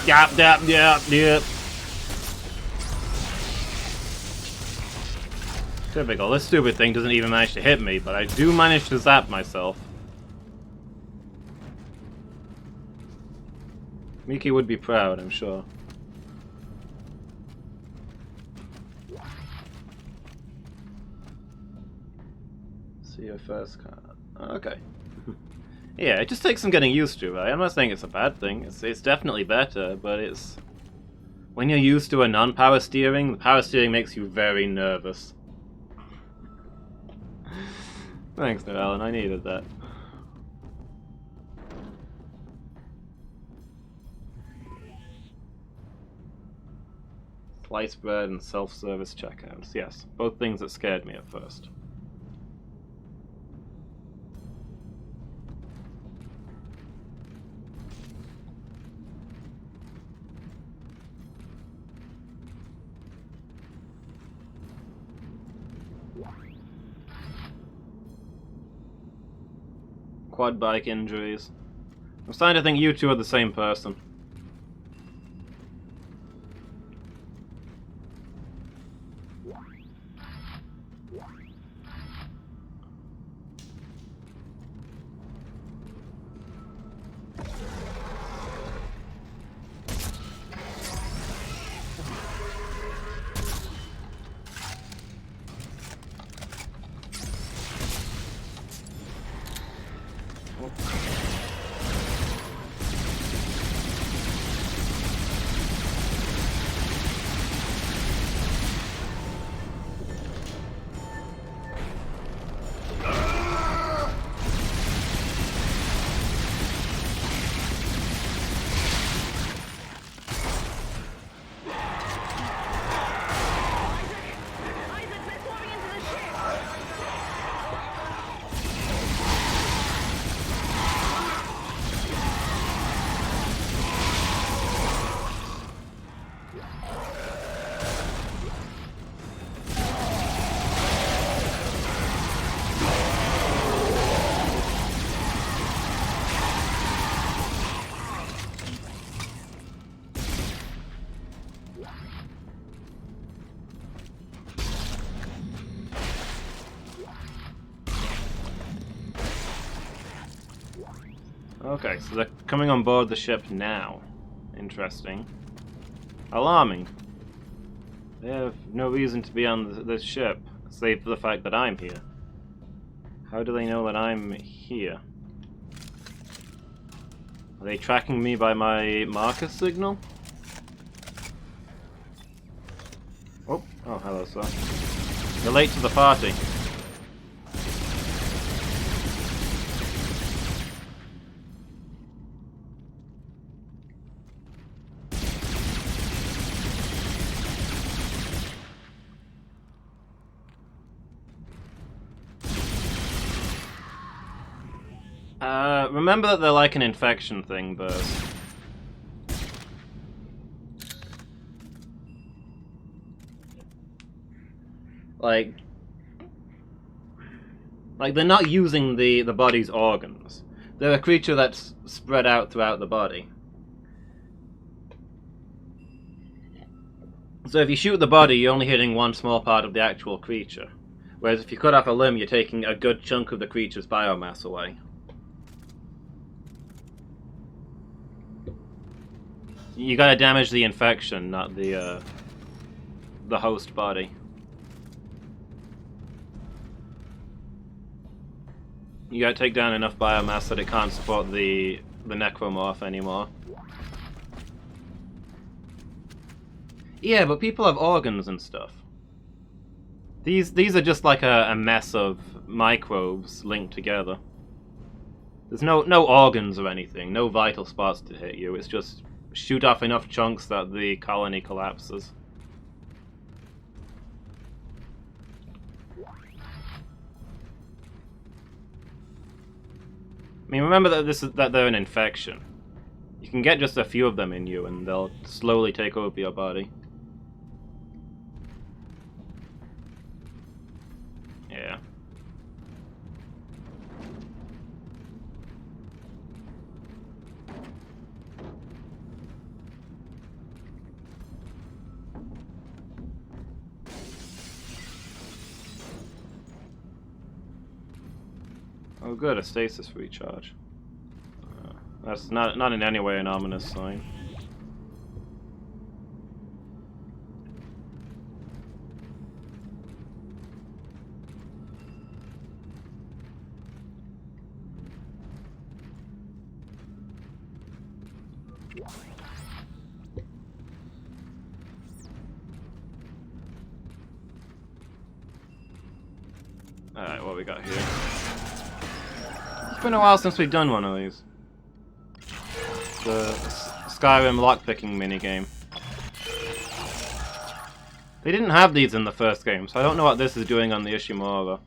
Yep. Typical. This stupid thing doesn't even manage to hit me, but I do manage to zap myself. Miki would be proud, I'm sure. See your first card. Okay. Yeah, it just takes some getting used to, right? I'm not saying it's a bad thing. It's definitely better, but it's... When you're used to a non-power steering, the power steering makes you very nervous. Thanks, Alan. I needed that. Sliced bread and self-service checkouts. Yes, both things that scared me at first. quad bike injuries. I'm starting to think you two are the same person. Okay, so they're coming on board the ship now. Interesting. Alarming. They have no reason to be on this ship, save for the fact that I'm here. How do they know that I'm here? Are they tracking me by my marker signal? Oh, hello, sir. You're late to the party. Remember that they're like an infection thing, but... Like they're not using the body's organs. They're a creature that's spread out throughout the body. So if you shoot the body, you're only hitting one small part of the actual creature. Whereas if you cut off a limb, you're taking a good chunk of the creature's biomass away. You gotta damage the infection, not the host body. You gotta take down enough biomass that it can't support the necromorph anymore. Yeah, but people have organs and stuff. These are just like a mess of microbes linked together. There's no organs or anything, no vital spots to hit you. It's just shoot off enough chunks that the colony collapses. I mean, remember that they're an infection. You can get just a few of them in you, and they'll slowly take over your body. Yeah. Oh good, a stasis recharge. That's not in any way an ominous sign. Alright, what we got here? It's been a while since we've done one of these. The Skyrim lockpicking minigame. They didn't have these in the first game, so I don't know what this is doing on the Ishimura.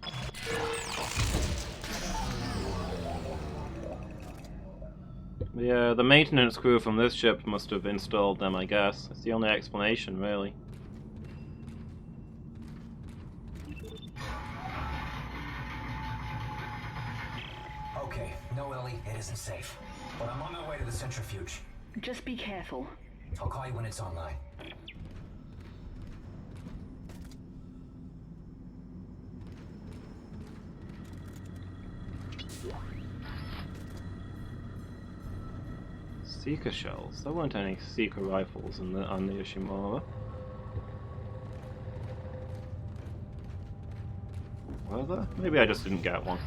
Yeah, the maintenance crew from this ship must have installed them, I guess. That's the only explanation, really. Okay, no, Ellie, it isn't safe. But I'm on my way to the centrifuge. Just be careful. I'll call you when it's online. Seeker shells. There weren't any Seeker rifles on the Ishimura. Were there? Maybe I just didn't get one.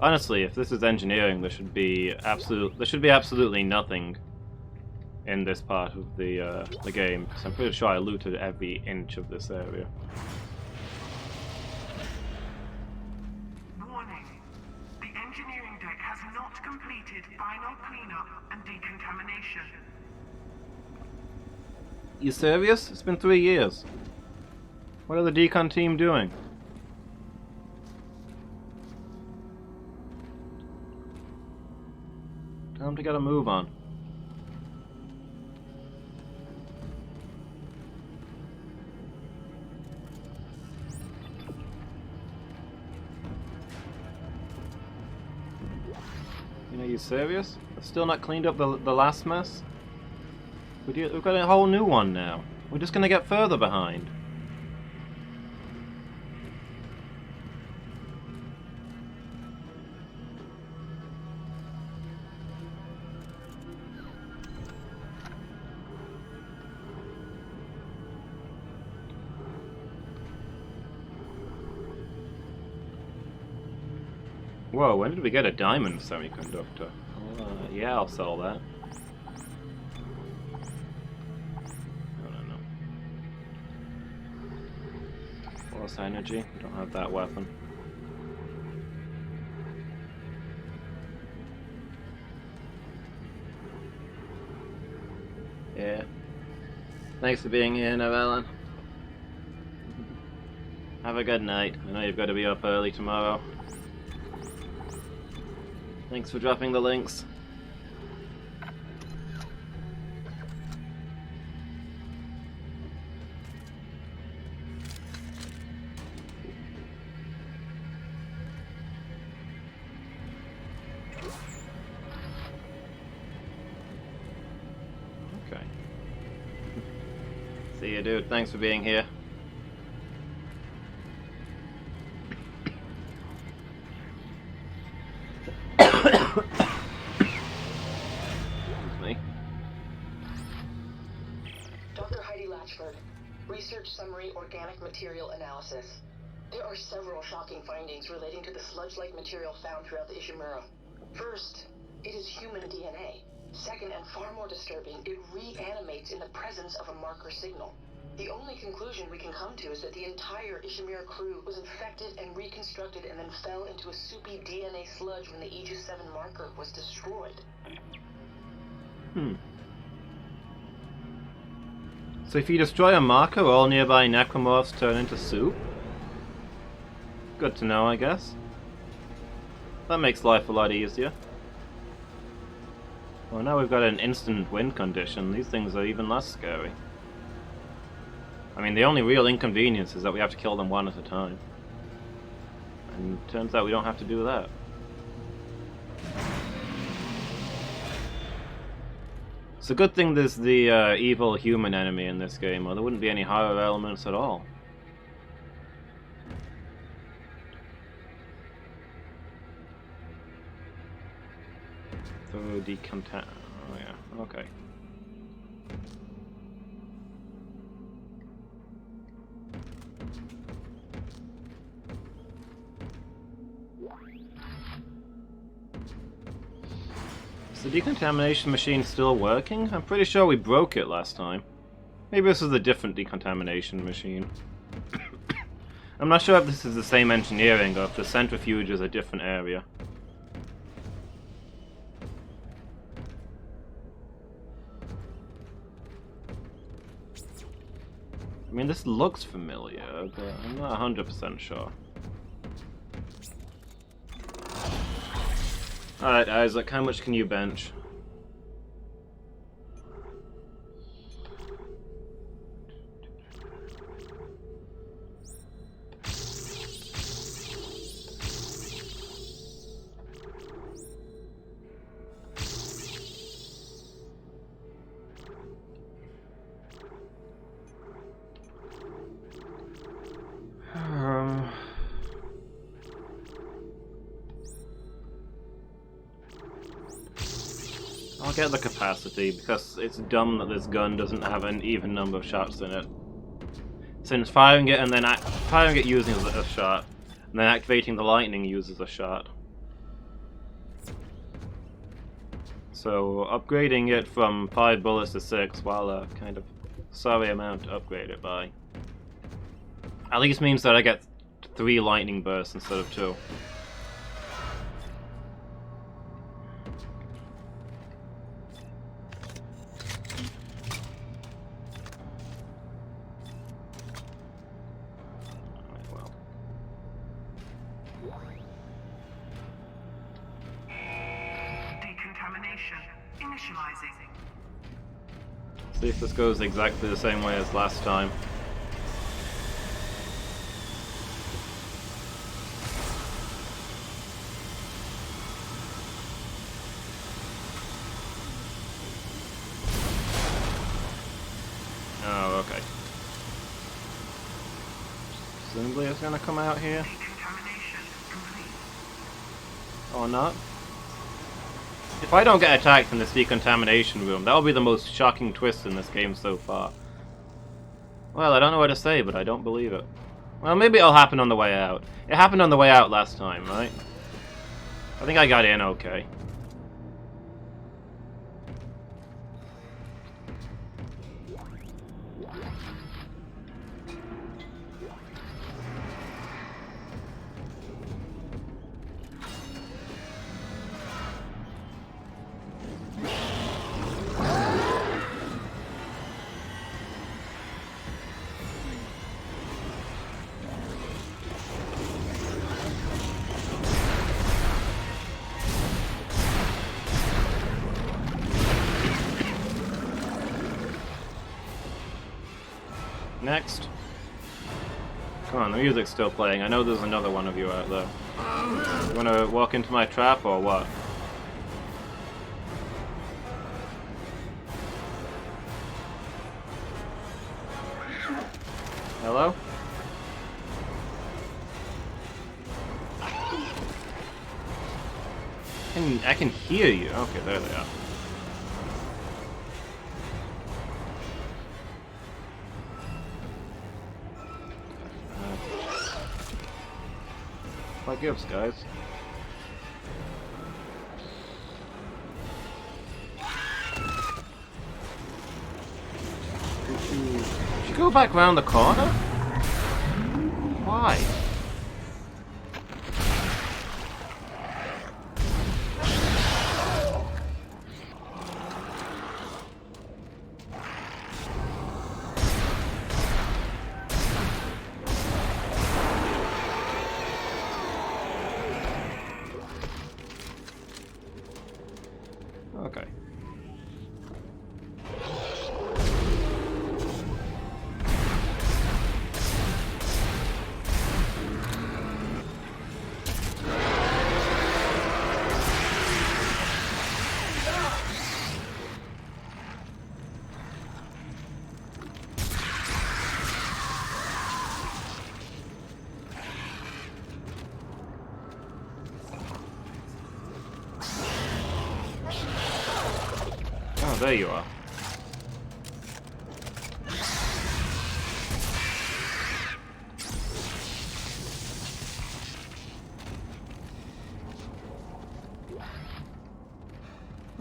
Honestly, if this is engineering, there should be absolutely nothing in this part of the game, because I'm pretty sure I looted every inch of this area. Warning. The engineering deck has not completed final cleanup and decontamination. You serious? It's been 3 years. What are the decon team doing? Tell them to get a move on. You know, you serious? I've still not cleaned up the last mess? We've got a whole new one now. We're just gonna get further behind. Whoa, when did we get a diamond semiconductor? Yeah, I'll sell that. Force energy. We don't have that weapon. Yeah. Thanks for being here, Novellan. Have a good night. I know you've got to be up early tomorrow. Thanks for dropping the links. Okay. See you, dude. Thanks for being here. Research Summary Organic Material Analysis. There are several shocking findings relating to the sludge-like material found throughout the Ishimura. First, it is human DNA. Second, and far more disturbing, it reanimates in the presence of a marker signal. The only conclusion we can come to is that the entire Ishimura crew was infected and reconstructed and then fell into a soupy DNA sludge when the Aegis 7 marker was destroyed. So if you destroy a marker, all nearby necromorphs turn into soup? Good to know, I guess. That makes life a lot easier. Well, now we've got an instant wind condition. These things are even less scary. I mean, the only real inconvenience is that we have to kill them one at a time. And it turns out we don't have to do that. It's a good thing there's the evil human enemy in this game, or there wouldn't be any horror elements at all. Thorough decontam... Oh yeah, okay. Is the decontamination machine still working? I'm pretty sure we broke it last time. Maybe this is a different decontamination machine. I'm not sure if this is the same engineering or if the centrifuge is a different area. I mean, this looks familiar, but I'm not 100% sure. Alright, Isaac, how much can you bench? I'll get the capacity, because it's dumb that this gun doesn't have an even number of shots in it. Since firing it and then firing it using a shot, and then activating the lightning uses a shot. So upgrading it from 5 bullets to 6, while a kind of sorry amount to upgrade it by, at least means that I get 3 lightning bursts instead of 2. Decontamination initializing. See if this goes exactly the same way as last time. Oh, okay. Presumably it's gonna come out here. Decontamination complete. Or not? If I don't get attacked in this decontamination room, that'll be the most shocking twist in this game so far. Well, I don't know what to say, but I don't believe it. Well, maybe it'll happen on the way out. It happened on the way out last time, right? I think I got in okay. Next. Come on, the music's still playing. I know there's another one of you out there. You wanna walk into my trap or what? Hello? I can hear you. Okay, there they are. What gives, guys? Did you go back around the corner? Why? Okay. Oh, there you are.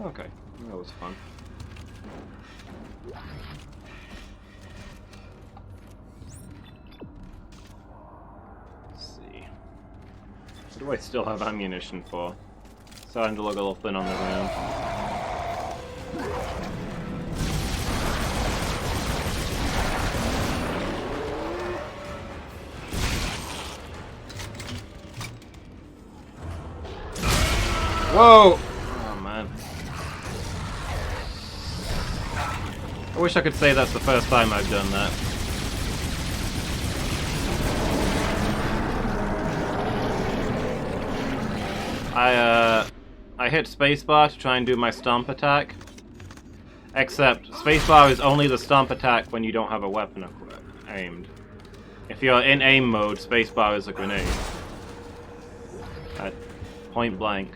Okay, that was fun. Let's see. What do I still have ammunition for? Starting to look a little thin on the ground. Whoa! Oh man. I wish I could say that's the first time I've done that. I hit spacebar to try and do my stomp attack. Except, spacebar is only the stomp attack when you don't have a weapon aimed. If you're in aim mode, spacebar is a grenade. At point blank.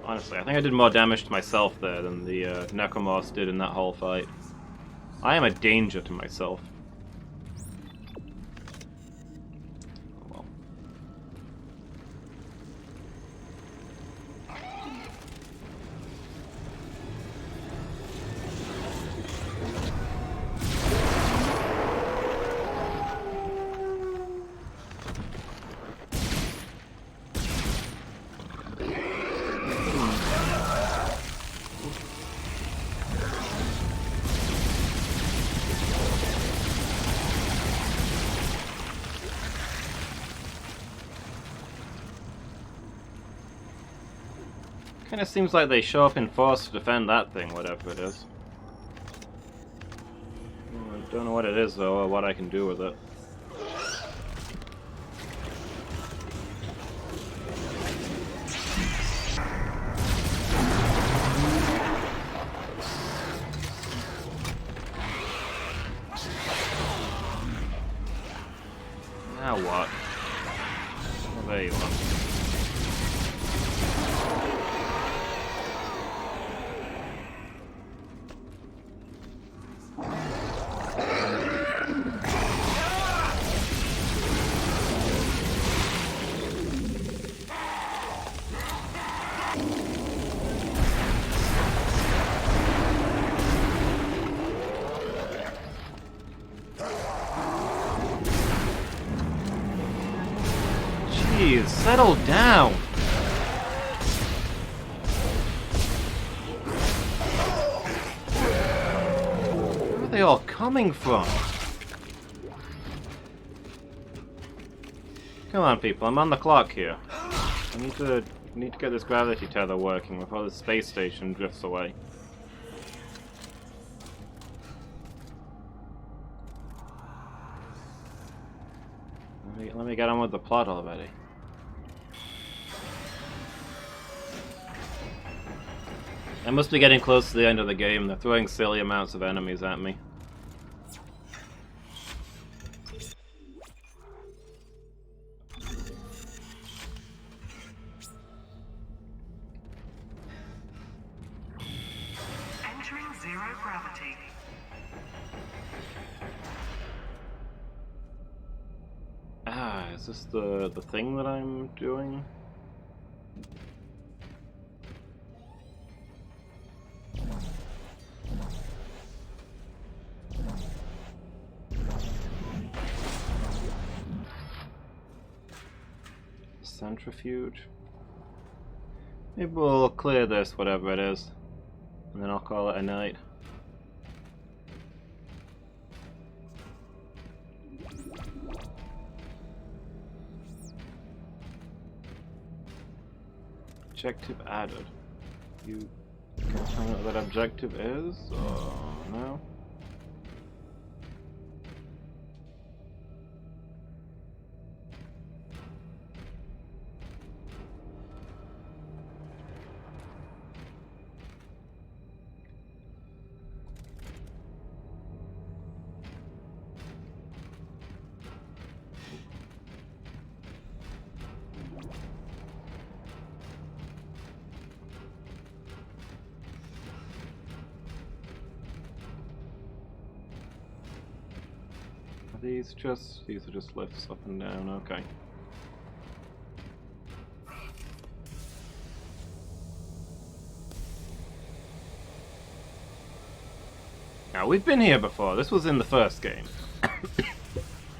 Honestly, I think I did more damage to myself there than the Necromorphs did in that whole fight. I am a danger to myself. Oh, well. Kinda seems like they show up in force to defend that thing, whatever it is. I don't know what it is, though, or what I can do with it. Now what? Oh, there you are. Jeez, settle down! Where are they all coming from? Come on, people, I'm on the clock here. I need to get this gravity tether working before the space station drifts away. Let me get on with the plot already. I must be getting close to the end of the game. They're throwing silly amounts of enemies at me. Entering zero gravity. Ah, is this the thing that I'm doing? Centrifuge. Maybe we'll clear this, whatever it is, and then I'll call it a night. Objective added. You can tell me what that objective is? No? These are just lifts up and down, okay. Now, we've been here before. This was in the first game.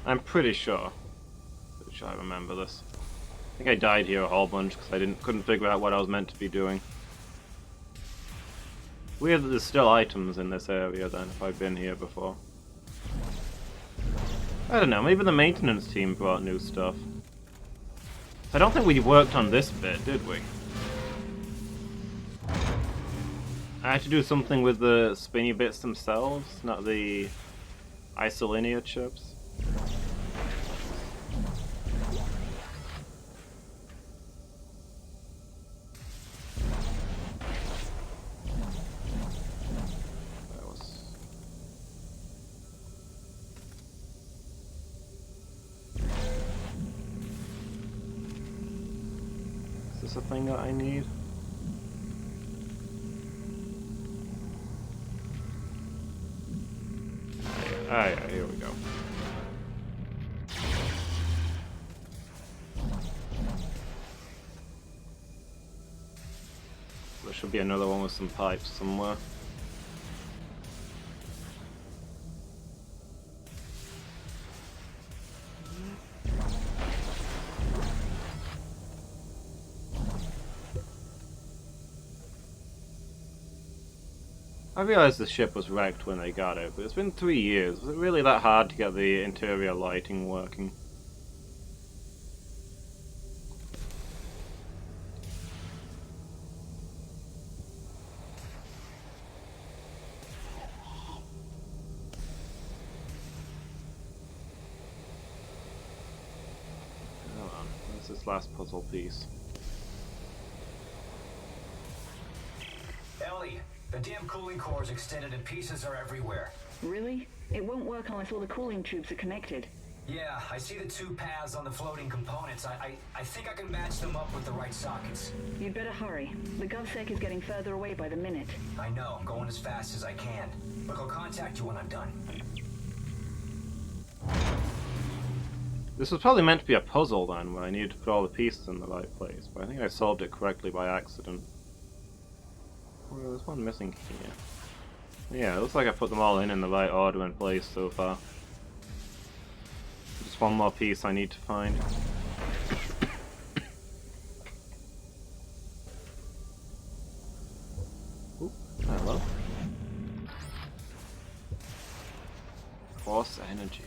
I'm pretty sure. Pretty sure I remember this. I think I died here a whole bunch because I couldn't figure out what I was meant to be doing. Weird that there's still items in this area then, if I've been here before. I don't know, maybe the maintenance team brought new stuff. I don't think we worked on this bit, did we? I had to do something with the spinny bits themselves, not the isolinear chips. Is this a thing that I need? Ah, yeah, here we go. There should be another one with some pipes somewhere. I realised the ship was wrecked when they got it, but it's been 3 years. Was it really that hard to get the interior lighting working? Hold on, where's this last puzzle piece? Ellie, the damn cooling core is extended and pieces are everywhere. Really? It won't work unless all the cooling tubes are connected. Yeah, I see the 2 paths on the floating components. I think I can match them up with the right sockets. You'd better hurry. The GovSec is getting further away by the minute. I know, I'm going as fast as I can. Look, I'll contact you when I'm done. This was probably meant to be a puzzle then, where I needed to put all the pieces in the right place, but I think I solved it correctly by accident. Well, there's one missing here. Yeah, it looks like I put them all in the right order and place so far. Just one more piece I need to find. Oop, hello. Force energy.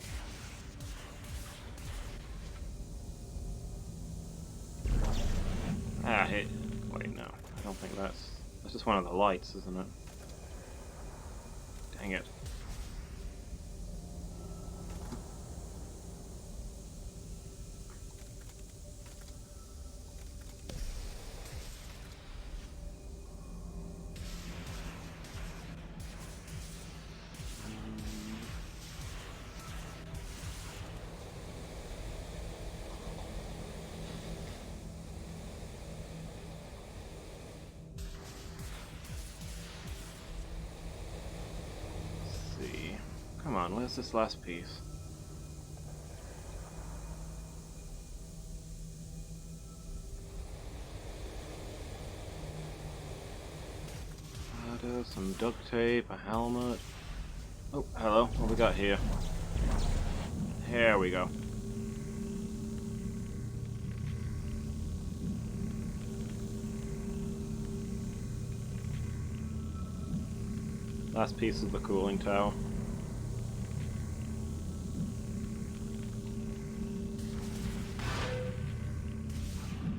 Ah, hey. Wait, no. I don't think that's just one of the lights, isn't it? Dang it. Come on, where's this last piece? Some duct tape, a helmet. Oh, hello, what we got here? Here we go. Last piece of the cooling tower.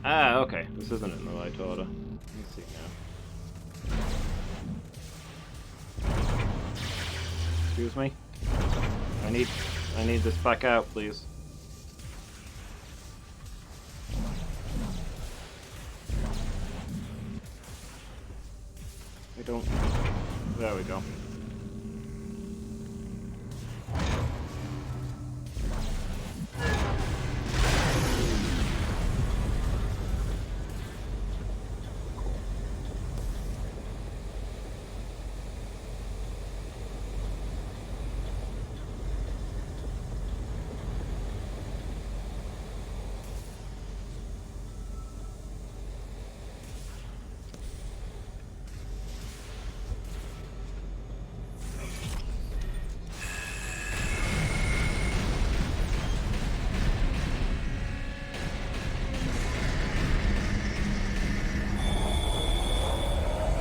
Ah, okay. This isn't in the right order. Let's see now. Excuse me? I need this back out, please. I don't... There we go.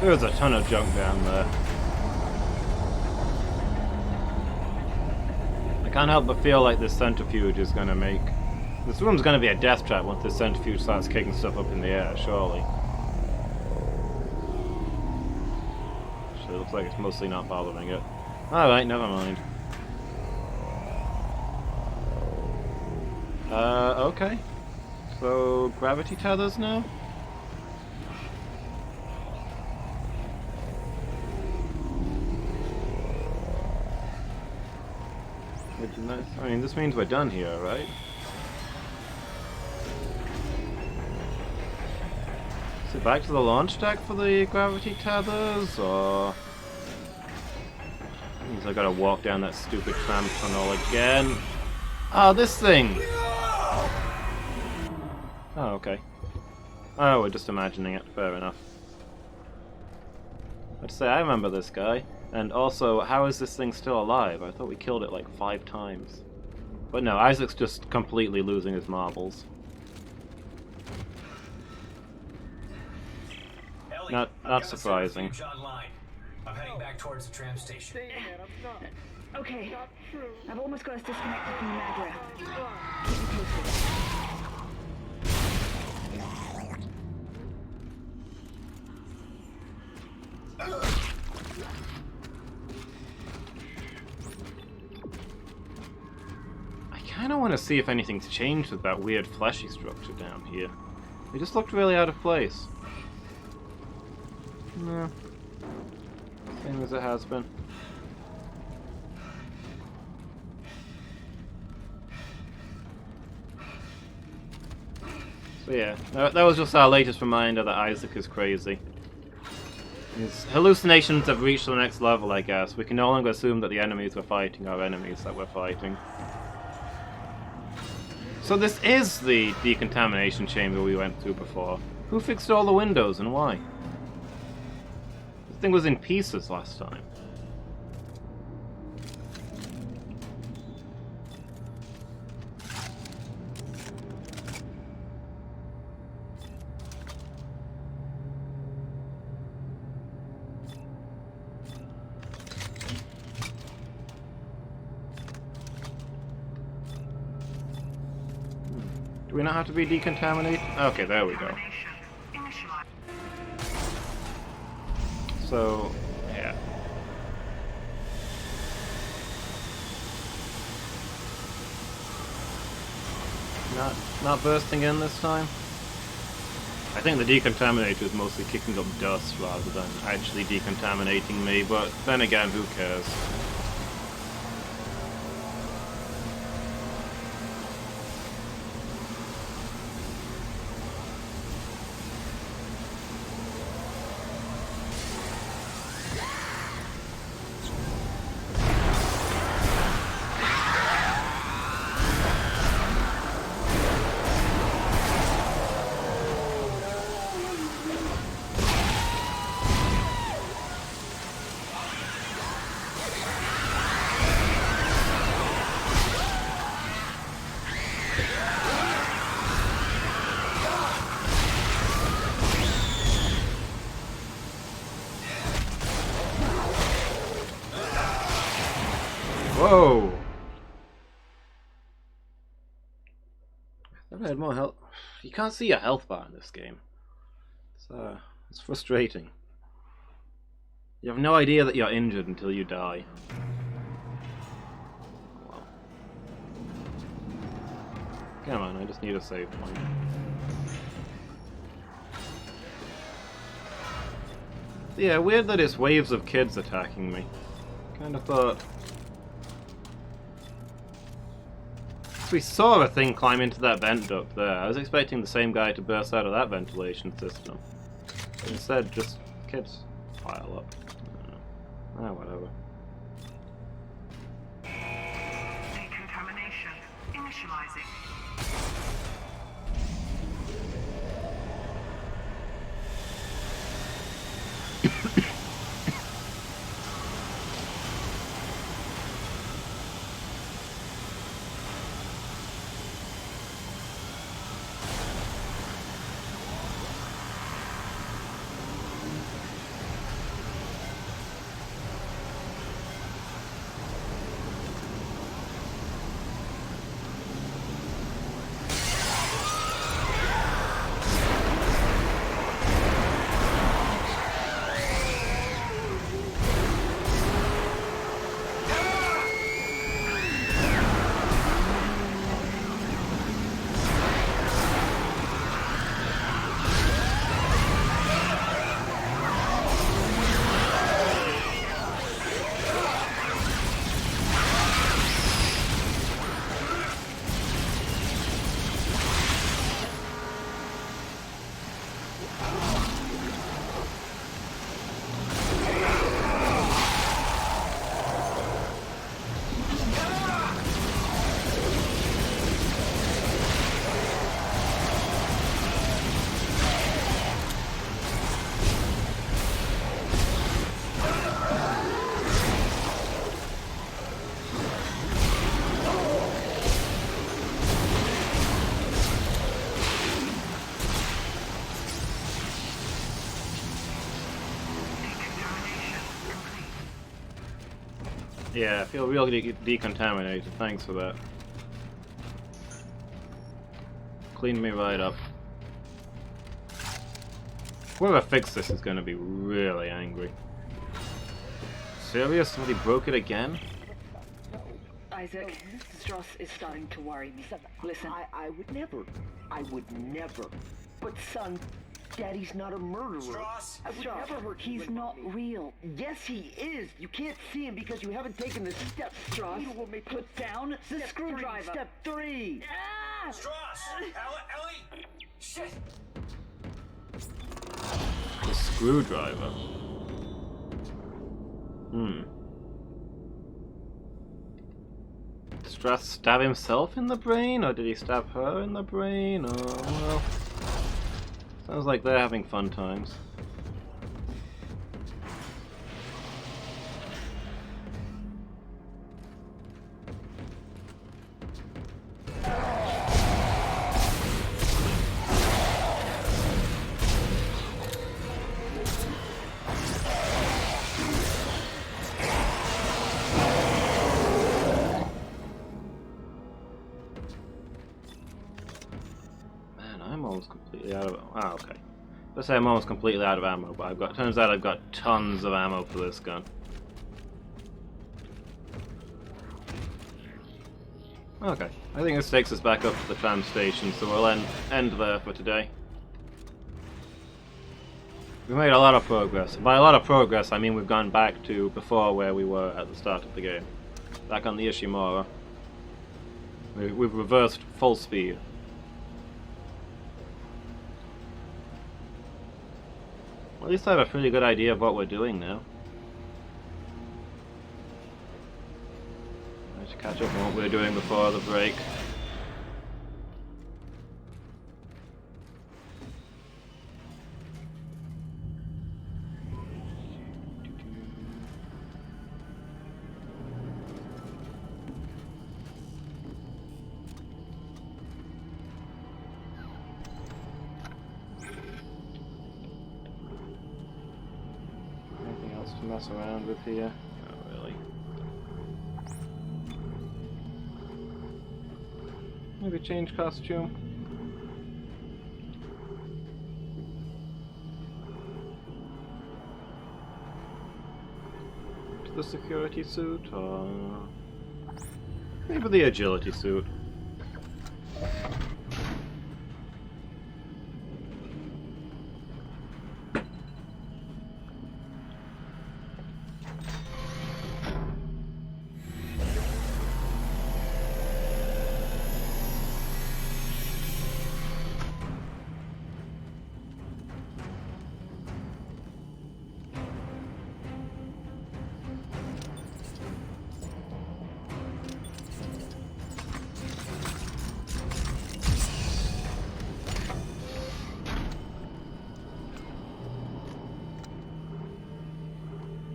There's a ton of junk down there. I can't help but feel like this centrifuge is gonna make... This room's gonna be a death trap once this centrifuge starts kicking stuff up in the air, surely. Actually, it looks like it's mostly not bothering it. Alright, never mind. Okay. So, gravity tethers now? I mean, this means we're done here, right? Is it back to the launch deck for the gravity tethers, or... Means I gotta walk down that stupid tram tunnel again. Oh, this thing! Oh, okay. Oh, we're just imagining it. Fair enough. I'd say I remember this guy. And also, how is this thing still alive? I thought we killed it like 5 times. But no, Isaac's just completely losing his marbles. Ellie, Not surprising. I'm heading back towards the tram station. Okay. I've almost got us disconnected from the mag rail. Keep me posted. I kinda wanna see if anything's changed with that weird fleshy structure down here. It just looked really out of place. No. Same as it has been. So yeah, that was just our latest reminder that Isaac is crazy. His hallucinations have reached the next level, I guess. We can no longer assume that the enemies we're fighting are enemies that we're fighting. So this is the decontamination chamber we went through before. Who fixed all the windows and why? This thing was in pieces last time. Do we not have to be decontaminated? Okay, there we go. So, yeah. Not bursting in this time? I think the decontaminator is mostly kicking up dust rather than actually decontaminating me, but then again, who cares? Whoa! I thought I had more health. You can't see your health bar in this game. It's frustrating. You have no idea that you're injured until you die. Wow. Come on, I just need a save point. Yeah, weird that it's waves of kids attacking me. Kinda thought... We saw a thing climb into that vent duct there. I was expecting the same guy to burst out of that ventilation system. But instead, just kids pile up. I don't know. Whatever. Decontamination initializing. Yeah, I feel really decontaminated. Thanks for that. Cleaned me right up. Whoever fixed this is going to be really angry. Serious? Somebody broke it again? Isaac, Stross is starting to worry me. Listen. I would never. But son, Daddy's not a murderer. Stross! I would never hurt you. He's not real. Yes, he is. You can't see him because you haven't taken the steps, Stross, You will make put down the Step screwdriver. Step 3. Ah! Stross! Ellie! Shit! The screwdriver. Did Strath stab himself in the brain, or did he stab her in the brain, or, well... Sounds like they're having fun times. I'm almost completely out of... Ah, okay. Let's say I'm almost completely out of ammo, but turns out I've got tons of ammo for this gun. Okay, I think this takes us back up to the tram station, so we'll end there for today. We've made a lot of progress. By a lot of progress, I mean we've gone back to before where we were at the start of the game. Back on the Ishimura. We've reversed full speed. Well, at least I have a pretty good idea of what we're doing now. Let's catch up on what we were doing before the break. To mess around with here? Not really. Maybe change costume? To the security suit, or maybe the agility suit.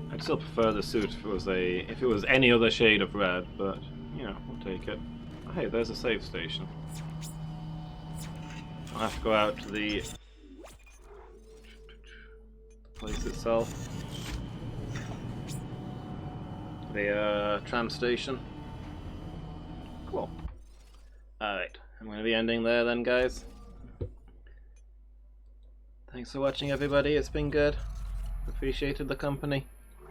I'd still prefer the suit if it was any other shade of red, but you know, we'll take it. Oh, hey, there's a save station. I'll have to go out to the place itself. The tram station. Cool. Alright, I'm going to be ending there then, guys. Thanks for watching, everybody. It's been good. Appreciated the company.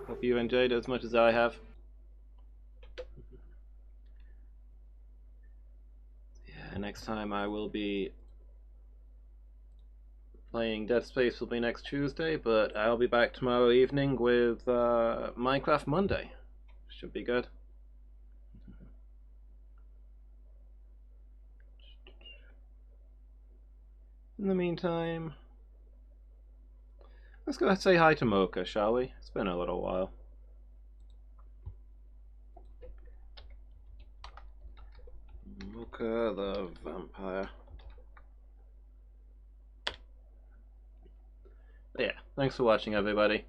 Hope you enjoyed it as much as I have. Yeah, next time I will be playing Dead Space will be next Tuesday, but I'll be back tomorrow evening with Minecraft Monday. Should be good. In the meantime, let's go say hi to Mocha, shall we? It's been a little while. Mocha the vampire. But yeah, thanks for watching, everybody.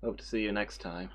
Hope to see you next time.